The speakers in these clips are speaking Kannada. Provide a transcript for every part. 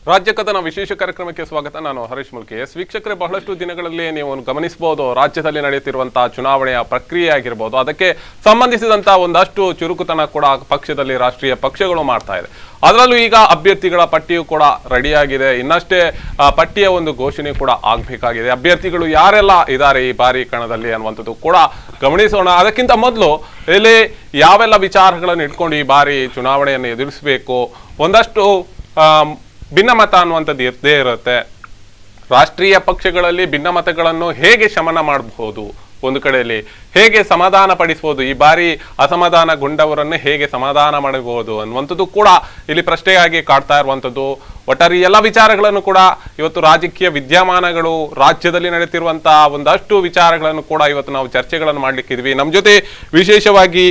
ರಾಜ್ಯ ಕಥನ ವಿಶೇಷ ಕಾರ್ಯಕ್ರಮಕ್ಕೆ ಸ್ವಾಗತ. ನಾನು ಹರೀಶ್ ಮುಲ್ಕಿ. ವೀಕ್ಷಕರೇ, ಬಹಳಷ್ಟು ದಿನಗಳಲ್ಲಿ ನೀವು ಗಮನಿಸಬಹುದು, ರಾಜ್ಯದಲ್ಲಿ ನಡೆಯುತ್ತಿರುವಂತಹ ಚುನಾವಣೆಯ ಪ್ರಕ್ರಿಯೆ ಆಗಿರಬಹುದು, ಅದಕ್ಕೆ ಸಂಬಂಧಿಸಿದಂತಹ ಒಂದಷ್ಟು ಚುರುಕುತನ ಕೂಡ ಪಕ್ಷದಲ್ಲಿ ರಾಷ್ಟ್ರೀಯ ಪಕ್ಷಗಳು ಮಾಡ್ತಾ ಇದೆ. ಅದರಲ್ಲೂ ಈಗ ಅಭ್ಯರ್ಥಿಗಳ ಪಟ್ಟಿಯು ಕೂಡ ರೆಡಿಯಾಗಿದೆ. ಇನ್ನಷ್ಟೇ ಪಟ್ಟಿಯ ಒಂದು ಘೋಷಣೆ ಕೂಡ ಆಗಬೇಕಾಗಿದೆ. ಅಭ್ಯರ್ಥಿಗಳು ಯಾರೆಲ್ಲ ಇದ್ದಾರೆ ಈ ಬಾರಿ ಕಣದಲ್ಲಿ ಅನ್ನುವಂಥದ್ದು ಕೂಡ ಗಮನಿಸೋಣ. ಅದಕ್ಕಿಂತ ಮೊದಲು ಇಲ್ಲಿ ಯಾವೆಲ್ಲ ವಿಚಾರಗಳನ್ನು ಇಟ್ಕೊಂಡು ಈ ಬಾರಿ ಚುನಾವಣೆಯನ್ನು ಎದುರಿಸಬೇಕು, ಒಂದಷ್ಟು ಭಿನ್ನಮತ ಅನ್ನುವಂಥದ್ದು ಇರದೇ ಇರುತ್ತೆ. ರಾಷ್ಟ್ರೀಯ ಪಕ್ಷಗಳಲ್ಲಿ ಭಿನ್ನಮತಗಳನ್ನು ಹೇಗೆ ಶಮನ ಮಾಡಬಹುದು, ಒಂದು ಕಡೆಯಲ್ಲಿ ಹೇಗೆ ಸಮಾಧಾನ ಪಡಿಸಬಹುದು, ಈ ಬಾರಿ ಅಸಮಾಧಾನಗೊಂಡವರನ್ನು ಹೇಗೆ ಸಮಾಧಾನ ಮಾಡಬಹುದು ಅನ್ನುವಂಥದ್ದು ಕೂಡ ಇಲ್ಲಿ ಪ್ರಶ್ನೆಯಾಗಿ ಕಾಡ್ತಾ ಇರುವಂಥದ್ದು. ಒಟ್ಟಾರೆ ಎಲ್ಲ ವಿಚಾರಗಳನ್ನು ಕೂಡ ಇವತ್ತು ರಾಜಕೀಯ ವಿದ್ಯಮಾನಗಳು, ರಾಜ್ಯದಲ್ಲಿ ನಡೆಯುತ್ತಿರುವಂತಹ ಒಂದಷ್ಟು ವಿಚಾರಗಳನ್ನು ಕೂಡ ಇವತ್ತು ನಾವು ಚರ್ಚೆಗಳನ್ನು ಮಾಡ್ಲಿಕ್ಕಿದ್ವಿ. ನಮ್ಮ ಜೊತೆ ವಿಶೇಷವಾಗಿ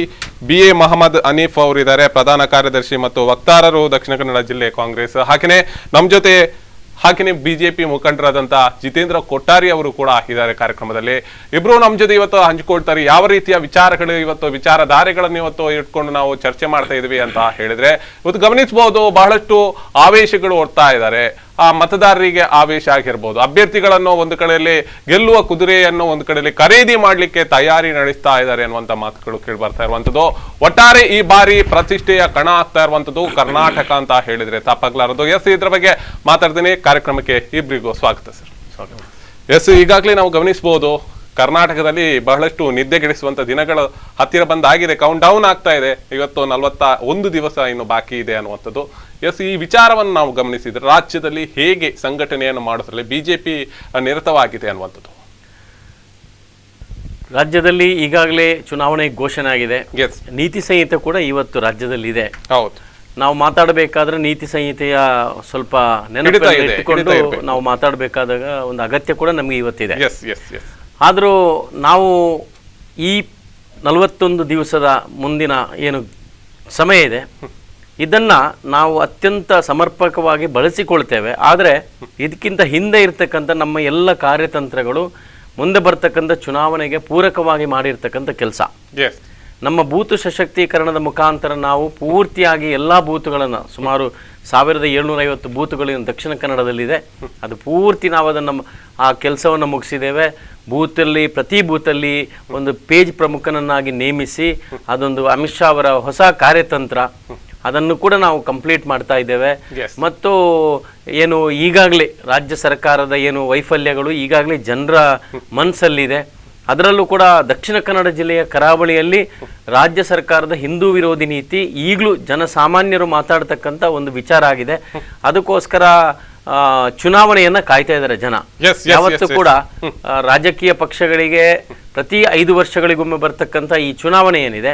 BA ಮೊಹಮ್ಮದ್ ಹನೀಫ್ ಅವರಿದ್ದಾರೆ, ಪ್ರಧಾನ ಕಾರ್ಯದರ್ಶಿ ಮತ್ತು ವಕ್ತಾರರು, ದಕ್ಷಿಣ ಕನ್ನಡ ಜಿಲ್ಲೆ ಕಾಂಗ್ರೆಸ್. ಹಾಗೆಯೇ ನಮ್ಮ ಜೊತೆ BJP ಮುಖಂಡರಾದಂತಹ ಜಿತೇಂದ್ರ ಕೊಟ್ಟಾರಿ ಅವರು ಕೂಡ ಇದ್ದಾರೆ ಕಾರ್ಯಕ್ರಮದಲ್ಲಿ. ಇಬ್ರು ನಮ್ಮ ಜೊತೆ ಇವತ್ತು ಹಂಚಿಕೊಳ್ತಾರೆ. ಯಾವ ರೀತಿಯ ವಿಚಾರಗಳು ಇವತ್ತು ವಿಚಾರಧಾರೆಗಳನ್ನು ಇವತ್ತು ಇಟ್ಕೊಂಡು ನಾವು ಚರ್ಚೆ ಮಾಡ್ತಾ ಇದ್ವಿ ಅಂತ ಹೇಳಿದ್ರೆ, ಇವತ್ತು ಗಮನಿಸಬಹುದು ಬಹಳಷ್ಟು ಆವೇಶಗಳು ಓಡ್ತಾ ಇದ್ದಾರೆ. ಆ ಮತದಾರರಿಗೆ ಆವೇಶ ಆಗಿರ್ಬೋದು, ಅಭ್ಯರ್ಥಿಗಳನ್ನು ಒಂದು ಕಡೆಯಲ್ಲಿ ಗೆಲ್ಲುವ ಕುದುರೆಯನ್ನು ಒಂದು ಕಡೆಯಲ್ಲಿ ಖರೀದಿ ಮಾಡ್ಲಿಕ್ಕೆ ತಯಾರಿ ನಡೆಸ್ತಾ ಇದ್ದಾರೆ ಅನ್ನುವಂತ ಮಾತುಗಳು ಕೇಳಿ ಬರ್ತಾ ಇರುವಂತದ್ದು. ಒಟ್ಟಾರೆ ಈ ಬಾರಿ ಪ್ರತಿಷ್ಠೆಯ ಕಣ ಆಗ್ತಾ ಇರುವಂತದ್ದು ಕರ್ನಾಟಕ ಅಂತ ಹೇಳಿದ್ರೆ ತಪ್ಪಾಗ್ಲಾರದು. ಇದ್ರ ಬಗ್ಗೆ ಮಾತಾಡ್ತೀನಿ. ಕಾರ್ಯಕ್ರಮಕ್ಕೆ ಇಬ್ಬರಿಗೂ ಸ್ವಾಗತ ಸರ್. ಈಗಾಗಲೇ ನಾವು ಗಮನಿಸಬಹುದು, ಕರ್ನಾಟಕದಲ್ಲಿ ಬಹಳಷ್ಟು ನಿದ್ದೆಗೆಡಿಸುವಂತ ದಿನಗಳು ಹತ್ತಿರ ಬಂದಾಗಿದೆ. ಕೌಂಟ್ ಡೌನ್ ಆಗ್ತಾ ಇದೆ. ಇವತ್ತು 41 ದಿವಸ ಇನ್ನು ಬಾಕಿ ಇದೆ ಅನ್ನುವಂಥದ್ದು. ಈ ವಿಚಾರವನ್ನು ನಾವು ಗಮನಿಸಿದ್ರೆ ರಾಜ್ಯದಲ್ಲಿ ಹೇಗೆ ಸಂಘಟನೆಯನ್ನು ಮಾಡೋದ್ರಲ್ಲಿ BJP ನಿರತವಾಗಿದೆ ಅನ್ನುವಂಥದ್ದು. ರಾಜ್ಯದಲ್ಲಿ ಈಗಾಗಲೇ ಚುನಾವಣೆ ಘೋಷಣೆ ಆಗಿದೆ. ನೀತಿ ಸಂಹಿತೆ ಕೂಡ ಇವತ್ತು ರಾಜ್ಯದಲ್ಲಿ ಇದೆ. ಹೌದು, ನಾವು ಮಾತಾಡಬೇಕಾದ್ರೆ ನೀತಿ ಸಂಹಿತೆಯ ಸ್ವಲ್ಪ ನೆನಪಿಟ್ಟುಕೊಂಡು ನಾವು ಮಾತಾಡಬೇಕಾದಾಗ ಒಂದು ಅಗತ್ಯ ಕೂಡ ನಮಗೆ ಇವತ್ತಿದೆ. ಆದರೂ ನಾವು ಈ 41 ದಿವಸದ ಮುಂದಿನ ಏನು ಸಮಯ ಇದೆ, ಇದನ್ನು ನಾವು ಅತ್ಯಂತ ಸಮರ್ಪಕವಾಗಿ ಬಳಸಿಕೊಳ್ತೇವೆ. ಆದರೆ ಇದಕ್ಕಿಂತ ಹಿಂದೆ ಇರ್ತಕ್ಕಂಥ ನಮ್ಮ ಎಲ್ಲ ಕಾರ್ಯತಂತ್ರಗಳು ಮುಂದೆ ಬರ್ತಕ್ಕಂಥ ಚುನಾವಣೆಗೆ ಪೂರಕವಾಗಿ ಮಾಡಿರ್ತಕ್ಕಂಥ ಕೆಲಸ. ನಮ್ಮ ಬೂತ್ ಸಶಕ್ತೀಕರಣದ ಮುಖಾಂತರ ನಾವು ಪೂರ್ತಿಯಾಗಿ ಎಲ್ಲ ಬೂತ್ಗಳನ್ನು, ಸುಮಾರು 1750 ಬೂತ್ಗಳು ದಕ್ಷಿಣ ಕನ್ನಡದಲ್ಲಿದೆ, ಅದು ಪೂರ್ತಿ ನಾವು ಅದನ್ನು ಆ ಕೆಲಸವನ್ನು ಮುಗಿಸಿದ್ದೇವೆ. ಬೂತಲ್ಲಿ ಪ್ರತಿ ಬೂತಲ್ಲಿ ಒಂದು ಪೇಜ್ ಪ್ರಮುಖನನ್ನಾಗಿ ನೇಮಿಸಿ ಅದೊಂದು ಅಮಿತ್ ಶಾ ಅವರ ಹೊಸ ಕಾರ್ಯತಂತ್ರ, ಅದನ್ನು ಕೂಡ ನಾವು ಕಂಪ್ಲೀಟ್ ಮಾಡ್ತಾ ಇದ್ದೇವೆ. ಮತ್ತು ಏನು ಈಗಾಗಲೇ ರಾಜ್ಯ ಸರ್ಕಾರದ ಏನು ವೈಫಲ್ಯಗಳು ಈಗಾಗಲೇ ಜನರ ಮನಸ್ಸಲ್ಲಿದೆ. ಅದರಲ್ಲೂ ಕೂಡ ದಕ್ಷಿಣ ಕನ್ನಡ ಜಿಲ್ಲೆಯ ಕರಾವಳಿಯಲ್ಲಿ ರಾಜ್ಯ ಸರ್ಕಾರದ ಹಿಂದೂ ವಿರೋಧಿ ನೀತಿ ಈಗಲೂ ಜನಸಾಮಾನ್ಯರು ಮಾತಾಡ್ತಕ್ಕಂಥ ಒಂದು ವಿಚಾರ ಆಗಿದೆ. ಅದಕ್ಕೋಸ್ಕರ ಚುನಾವಣೆಯನ್ನ ಕಾಯ್ತಾ ಇದ್ದಾರೆ ಜನ. ಯಾವತ್ತೂ ಕೂಡ ರಾಜಕೀಯ ಪಕ್ಷಗಳಿಗೆ ಪ್ರತಿ 5 ವರ್ಷಗಳಿಗೊಮ್ಮೆ ಬರ್ತಕ್ಕಂಥ ಈ ಚುನಾವಣೆ ಏನಿದೆ,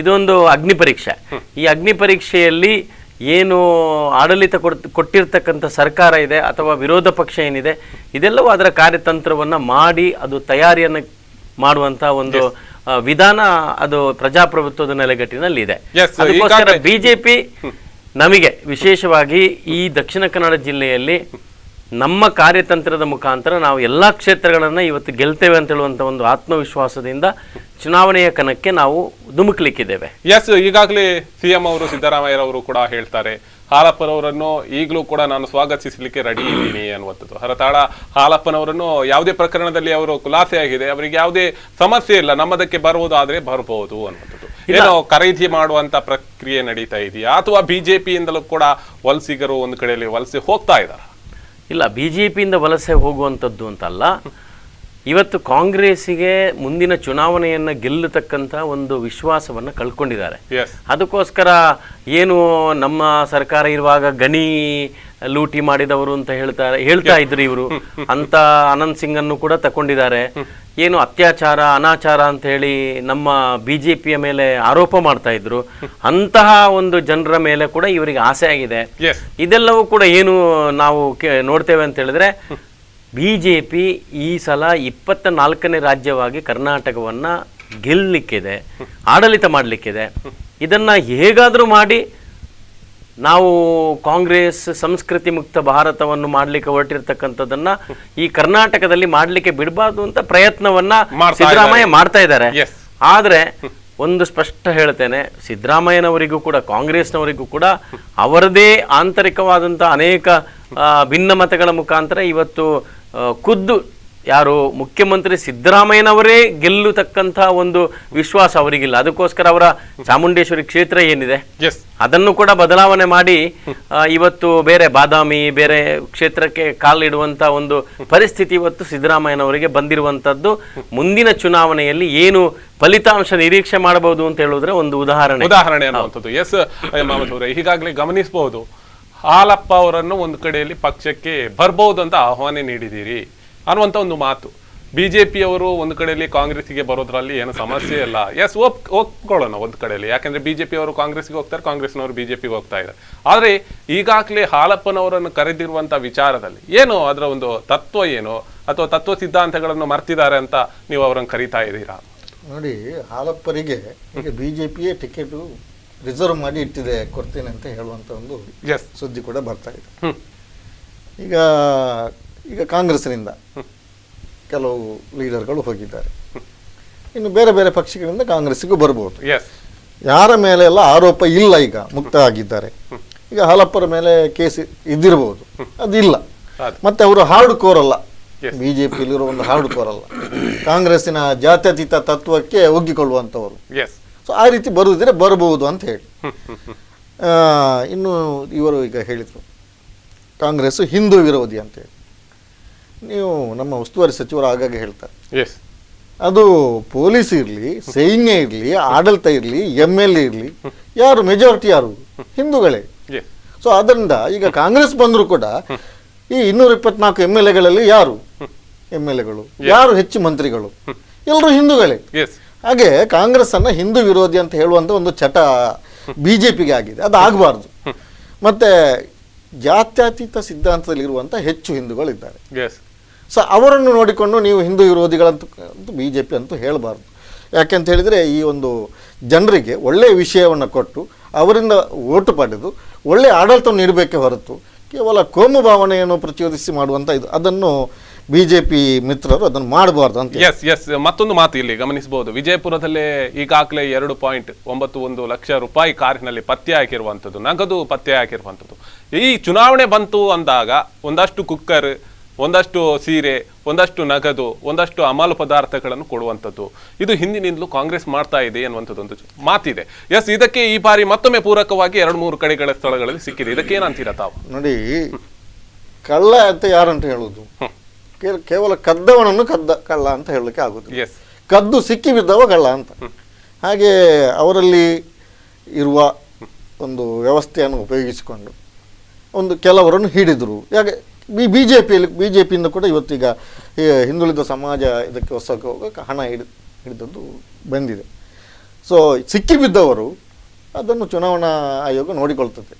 ಇದೊಂದು ಅಗ್ನಿ ಪರೀಕ್ಷೆ. ಈ ಅಗ್ನಿ ಪರೀಕ್ಷೆಯಲ್ಲಿ ಏನು ಆಡಳಿತ ಕೊಟ್ಟಿರ್ತಕ್ಕಂಥ ಸರ್ಕಾರ ಇದೆ ಅಥವಾ ವಿರೋಧ ಪಕ್ಷ ಏನಿದೆ, ಇದೆಲ್ಲವೂ ಅದರ ಕಾರ್ಯತಂತ್ರವನ್ನ ಮಾಡಿ ಅದು ತಯಾರಿಯನ್ನು ಮಾಡುವಂತ ಒಂದು ವಿಧಾನ, ಅದು ಪ್ರಜಾಪ್ರಭುತ್ವದ ನೆಲೆಗಟ್ಟಿನಲ್ಲಿ ಇದೆ. ಅದಕ್ಕೋಸ್ಕರ BJP ನಮಗೆ ವಿಶೇಷವಾಗಿ ಈ ದಕ್ಷಿಣ ಕನ್ನಡ ಜಿಲ್ಲೆಯಲ್ಲಿ ನಮ್ಮ ಕಾರ್ಯತಂತ್ರದ ಮುಖಾಂತರ ನಾವು ಎಲ್ಲ ಕ್ಷೇತ್ರಗಳನ್ನು ಇವತ್ತು ಗೆಲ್ತೇವೆ ಅಂತ ಹೇಳುವಂಥ ಒಂದು ಆತ್ಮವಿಶ್ವಾಸದಿಂದ ಚುನಾವಣೆಯ ಕಣಕ್ಕೆ ನಾವು ಧುಮುಕ್ಲಿಕ್ಕಿದ್ದೇವೆ. ಈಗಾಗಲೇ CM ಅವರು ಸಿದ್ದರಾಮಯ್ಯರವರು ಕೂಡ ಹೇಳ್ತಾರೆ, ಹಾಲಪ್ಪನವರನ್ನು ಈಗಲೂ ಕೂಡ ನಾನು ಸ್ವಾಗತಿಸಲಿಕ್ಕೆ ರೆಡಿ ಇದ್ದೀನಿ ಅನ್ನುವಂಥದ್ದು. ಹರತಾಳ ಹಾಲಪ್ಪನವರನ್ನು ಯಾವುದೇ ಪ್ರಕರಣದಲ್ಲಿ ಅವರು ಖುಲಾಸೆ ಆಗಿದೆ, ಅವರಿಗೆ ಯಾವುದೇ ಸಮಸ್ಯೆ ಇಲ್ಲ, ನಮ್ಮದಕ್ಕೆ ಬರುವುದಾದ್ರೆ ಬರಬಹುದು ಅನ್ನುವಂಥದ್ದು. ಏನೋ ಖರೀದಿ ಮಾಡುವಂತ ಪ್ರಕ್ರಿಯೆ ನಡೀತಾ ಇದೆಯಾ, ಅಥವಾ BJPಯಿಂದಲೂ ಕೂಡ ವಲಸಿಗರು ಒಂದು ಕಡೆಯಲ್ಲಿ ವಲಸೆ ಹೋಗ್ತಾ ಇದ್ದಾರೆ? ಇಲ್ಲ, BJPಯಿಂದ ವಲಸೆ ಹೋಗುವಂಥದ್ದು ಅಂತಲ್ಲ. ಇವತ್ತು ಕಾಂಗ್ರೆಸ್ಸಿಗೆ ಮುಂದಿನ ಚುನಾವಣೆಯನ್ನು ಗೆಲ್ಲತಕ್ಕಂಥ ಒಂದು ವಿಶ್ವಾಸವನ್ನು ಕಳ್ಕೊಂಡಿದ್ದಾರೆ. ಅದಕ್ಕೋಸ್ಕರ ಏನು ನಮ್ಮ ಸರ್ಕಾರ ಇರುವಾಗ ಗಣಿ ಲೂಟಿ ಮಾಡಿದವರು ಅಂತ ಹೇಳ್ತಾ ಇದ್ರು ಇವರು, ಅಂತ ಅನಂತ್ ಸಿಂಗ್ ಅನ್ನು ಕೂಡ ತಕೊಂಡಿದ್ದಾರೆ. ಏನು ಅತ್ಯಾಚಾರ ಅನಾಚಾರ ಅಂತ ಹೇಳಿ ನಮ್ಮ BJPಯ ಮೇಲೆ ಆರೋಪ ಮಾಡ್ತಾ ಇದ್ರು, ಅಂತಹ ಒಂದು ಜನರ ಮೇಲೆ ಕೂಡ ಇವರಿಗೆ ಆಸೆ ಆಗಿದೆ. ಇದೆಲ್ಲವೂ ಕೂಡ ಏನು ನಾವು ನೋಡ್ತೇವೆ ಅಂತ ಹೇಳಿದ್ರೆ, BJP ಈ ಸಲ 24ನೇ ರಾಜ್ಯವಾಗಿ ಕರ್ನಾಟಕವನ್ನ ಗೆಲ್ಲಲಿಕ್ಕಿದೆ, ಆಡಳಿತ ಮಾಡಲಿಕ್ಕಿದೆ. ಇದನ್ನ ಹೇಗಾದರೂ ಮಾಡಿ ನಾವು ಕಾಂಗ್ರೆಸ್ ಸಂಸ್ಕೃತಿ ಮುಕ್ತ ಭಾರತವನ್ನು ಮಾಡಲಿಕ್ಕೆ ಹೊರಟಿರ್ತಕ್ಕಂಥದ್ದನ್ನ ಈ ಕರ್ನಾಟಕದಲ್ಲಿ ಮಾಡಲಿಕ್ಕೆ ಬಿಡಬಾರ್ದು ಅಂತ ಪ್ರಯತ್ನವನ್ನ ಸಿದ್ದರಾಮಯ್ಯ ಮಾಡ್ತಾ ಇದ್ದಾರೆ. ಆದ್ರೆ ಒಂದು ಸ್ಪಷ್ಟ ಹೇಳ್ತೇನೆ, ಸಿದ್ದರಾಮಯ್ಯನವರಿಗೂ ಕೂಡ ಕಾಂಗ್ರೆಸ್ನವರಿಗೂ ಕೂಡ ಅವರದೇ ಆಂತರಿಕವಾದಂಥ ಅನೇಕ ಭಿನ್ನಮತಗಳ ಮುಖಾಂತರ ಇವತ್ತು ಖುದ್ದು ಯಾರು ಮುಖ್ಯಮಂತ್ರಿ ಸಿದ್ದರಾಮಯ್ಯನವರೇ ಗೆಲ್ಲತಕ್ಕಂಥ ಒಂದು ವಿಶ್ವಾಸ ಅವರಿಗಿಲ್ಲ. ಅದಕ್ಕೋಸ್ಕರ ಅವರ ಚಾಮುಂಡೇಶ್ವರಿ ಕ್ಷೇತ್ರ ಏನಿದೆ ಅದನ್ನು ಕೂಡ ಬದಲಾವಣೆ ಮಾಡಿ ಇವತ್ತು ಬೇರೆ ಬಾದಾಮಿ ಬೇರೆ ಕ್ಷೇತ್ರಕ್ಕೆ ಕಾಲಿಡುವಂತ ಒಂದು ಪರಿಸ್ಥಿತಿ ಇವತ್ತು ಸಿದ್ದರಾಮಯ್ಯನವರಿಗೆ ಬಂದಿರುವಂತದ್ದು. ಮುಂದಿನ ಚುನಾವಣೆಯಲ್ಲಿ ಏನು ಫಲಿತಾಂಶ ನಿರೀಕ್ಷೆ ಮಾಡಬಹುದು ಅಂತ ಹೇಳಿದ್ರೆ ಒಂದು ಉದಾಹರಣೆ ಅನ್ನುವಂಥದ್ದು. ಎಸ್ ಮಹಮ್ಮದ್ ಅವರೇ, ಈಗಾಗಲೇ ಗಮನಿಸಬಹುದು, ಹಾಲಪ್ಪ ಅವರನ್ನು ಒಂದು ಕಡೆಯಲ್ಲಿ ಪಕ್ಷಕ್ಕೆ ಬರ್ಬಹುದು ಅಂತ ಆಹ್ವಾನ ನೀಡಿದ್ದೀರಿ ಅನ್ನುವಂಥ ಒಂದು ಮಾತು. ಬಿಜೆಪಿಯವರು ಒಂದು ಕಡೆಯಲ್ಲಿ ಕಾಂಗ್ರೆಸ್ಗೆ ಬರೋದ್ರಲ್ಲಿ ಏನು ಸಮಸ್ಯೆ ಇಲ್ಲ. ಎಸ್, ಒಪ್ಕೊಳ್ಳೋಣ ಒಂದು ಕಡೆಯಲ್ಲಿ, ಯಾಕಂದ್ರೆ ಬಿಜೆಪಿಯವರು ಕಾಂಗ್ರೆಸ್ಗೆ ಹೋಗ್ತಾರೆ, ಕಾಂಗ್ರೆಸ್ನವರು ಬಿಜೆಪಿಗೆ ಹೋಗ್ತಾ ಇದ್ದಾರೆ. ಆದರೆ ಈಗಾಗಲೇ ಹಾಲಪ್ಪನವರನ್ನು ಕರೆದಿರುವಂತ ವಿಚಾರದಲ್ಲಿ ಏನು ಅದರ ಒಂದು ತತ್ವ ಏನು, ಅಥವಾ ತತ್ವ ಸಿದ್ಧಾಂತಗಳನ್ನು ಮರ್ತಿದ್ದಾರೆ ಅಂತ ನೀವು ಅವರನ್ನು ಕರೀತಾ ಇದ್ದೀರಾ? ನೋಡಿ, ಹಾಲಪ್ಪರಿಗೆ ಈಗ ಬಿಜೆಪಿಯೇ ಟಿಕೆಟ್ ರಿಸರ್ವ್ ಮಾಡಿ ಇಟ್ಟಿದೆ, ಕೊಡ್ತೇನೆ ಅಂತ ಹೇಳುವಂತ ಒಂದು ಸುದ್ದಿ ಕೂಡ ಬರ್ತಾ ಇದೆ. ಈಗ ಕಾಂಗ್ರೆಸ್ನಿಂದ ಕೆಲವು ಲೀಡರ್ಗಳು ಹೋಗಿದ್ದಾರೆ, ಇನ್ನು ಬೇರೆ ಬೇರೆ ಪಕ್ಷಗಳಿಂದ ಕಾಂಗ್ರೆಸ್ಸಿಗೂ ಬರ್ಬೋದು. ಯಾರ ಮೇಲೆ ಎಲ್ಲ ಆರೋಪ ಇಲ್ಲ, ಈಗ ಮುಕ್ತ ಆಗಿದ್ದಾರೆ. ಈಗ ಹಾಲಪ್ಪರ ಮೇಲೆ ಕೇಸ್ ಇದ್ದಿರಬಹುದು, ಅದಿಲ್ಲ. ಮತ್ತೆ ಅವರು ಹಾರ್ಡ್ ಕೋರ್ ಅಲ್ಲ, ಬಿಜೆಪಿಯಲ್ಲಿರೋ ಒಂದು ಹಾರ್ಡ್ ಕೋರ್ ಅಲ್ಲ, ಕಾಂಗ್ರೆಸ್ಸಿನ ಜಾತ್ಯತೀತ ತತ್ವಕ್ಕೆ ಒಗ್ಗಿಕೊಳ್ಳುವಂಥವರು. ಸೊ ಆ ರೀತಿ ಬರುವುದಿದ್ರೆ ಬರಬಹುದು ಅಂತ ಹೇಳಿ. ಇನ್ನು ಇವರು ಈಗ ಹೇಳಿದರು ಕಾಂಗ್ರೆಸ್ ಹಿಂದೂ ವಿರೋಧಿ ಅಂತೇಳಿ. ನೀವು ನಮ್ಮ ಉಸ್ತುವಾರಿ ಸಚಿವರು ಆಗಾಗ ಹೇಳ್ತಾರೆ, ಅದು ಪೊಲೀಸ್ ಇರಲಿ, ಸೈನ್ಯ ಇರಲಿ, ಆಡಳಿತ ಇರಲಿ, MLA ಇರಲಿ, ಯಾರು ಮೆಜಾರಿಟಿ ಯಾರು ಹಿಂದೂಗಳೇ. ಸೊ ಅದರಿಂದ ಈಗ ಕಾಂಗ್ರೆಸ್ ಬಂದರೂ ಕೂಡ ಈ 224 MLAಗಳಲ್ಲಿ ಯಾರು MLAಗಳು, ಯಾರು ಹೆಚ್ಚು ಮಂತ್ರಿಗಳು, ಎಲ್ಲರೂ ಹಿಂದೂಗಳೇ. ಹಾಗೆ ಕಾಂಗ್ರೆಸ್ ಅನ್ನ ಹಿಂದೂ ವಿರೋಧಿ ಅಂತ ಹೇಳುವಂತ ಒಂದು ಚಟ ಬಿಜೆಪಿಗೆ ಆಗಿದೆ, ಅದು ಆಗಬಾರ್ದು. ಮತ್ತೆ ಜಾತ್ಯತೀತ ಸಿದ್ಧಾಂತದಲ್ಲಿರುವಂಥ ಹೆಚ್ಚು ಹಿಂದೂಗಳಿದ್ದಾರೆ. ಸೊ ಅವರನ್ನು ನೋಡಿಕೊಂಡು ನೀವು ಹಿಂದೂ ವಿರೋಧಿಗಳಂತೂ ಬಿಜೆಪಿ ಅಂತೂ ಹೇಳಬಾರ್ದು. ಯಾಕೆಂತ ಹೇಳಿದರೆ ಈ ಒಂದು ಜನರಿಗೆ ಒಳ್ಳೆಯ ವಿಷಯವನ್ನು ಕೊಟ್ಟು ಅವರಿಂದ ಓಟು ಪಡೆದು ಒಳ್ಳೆಯ ಆಡಳಿತವನ್ನು ನೀಡಬೇಕೇ ಹೊರತು ಕೇವಲ ಕೋಮು ಭಾವನೆಯನ್ನು ಪ್ರಚೋದಿಸಿ ಮಾಡುವಂಥ ಇದು ಅದನ್ನು ಬಿಜೆಪಿ ಮಿತ್ರರು ಅದನ್ನು ಮಾಡಬಾರ್ದು ಅಂತ. ಎಸ್ ಮತ್ತೊಂದು ಮಾತು ಇಲ್ಲಿ ಗಮನಿಸಬಹುದು. ವಿಜಯಪುರದಲ್ಲೇ ಈಗಾಗಲೇ 2.91 ಲಕ್ಷ ರೂಪಾಯಿ ಕಾರಿನಲ್ಲಿ ಪತ್ತೆ ಹಾಕಿರುವಂಥದ್ದು, ನಗದು ಪತ್ತೆ ಹಾಕಿರುವಂಥದ್ದು. ಈ ಚುನಾವಣೆ ಬಂತು ಅಂದಾಗ ಒಂದಷ್ಟು ಕುಕ್ಕರ್, ಒಂದಷ್ಟು ಸೀರೆ, ಒಂದಷ್ಟು ನಗದು, ಒಂದಷ್ಟು ಅಮಲು ಪದಾರ್ಥಗಳನ್ನು ಕೊಡುವಂಥದ್ದು ಇದು ಹಿಂದಿನಿಂದಲೂ ಕಾಂಗ್ರೆಸ್ ಮಾಡ್ತಾ ಇದೆ ಅನ್ನುವಂಥದ್ದೊಂದು ಮಾತಿದೆ. ಎಸ್, ಇದಕ್ಕೆ ಈ ಬಾರಿ ಮತ್ತೊಮ್ಮೆ ಪೂರಕವಾಗಿ 2-3 ಕಡೆಗಳ ಸ್ಥಳಗಳಲ್ಲಿ ಸಿಕ್ಕಿದೆ. ಇದಕ್ಕೆ ಏನಂತೀರಾ ತಾವು? ನೋಡಿ, ಕಳ್ಳ ಅಂತ ಯಾರಂತ ಹೇಳುದು, ಕೇವಲ ಕದ್ದವನನ್ನು ಕಳ್ಳ ಅಂತ ಹೇಳಲಿಕ್ಕೆ ಆಗುದು. ಕದ್ದು ಸಿಕ್ಕಿ ಬಿದ್ದವ ಕಳ್ಳ ಅಂತ. ಹಾಗೆ ಅವರಲ್ಲಿ ಇರುವ ಒಂದು ವ್ಯವಸ್ಥೆಯನ್ನು ಉಪಯೋಗಿಸಿಕೊಂಡು ಒಂದು ಕೆಲವರನ್ನು ಹಿಡಿದರು. ಯಾಕೆ ಬಿಜೆಪಿಯಿಂದ ಕೂಡ ಇವತ್ತೀಗ ಹಿಂದುಳಿದ ಸಮಾಜ ಇದಕ್ಕೆ ಹೊಸಕ್ಕೆ ಹೋಗೋಕೆ ಹಣ ಹಿಡಿದದ್ದು ಬಂದಿದೆ. ಸೊ ಸಿಕ್ಕಿಬಿದ್ದವರು ಅದನ್ನು ಚುನಾವಣಾ ಆಯೋಗ ನೋಡಿಕೊಳ್ತದೆ.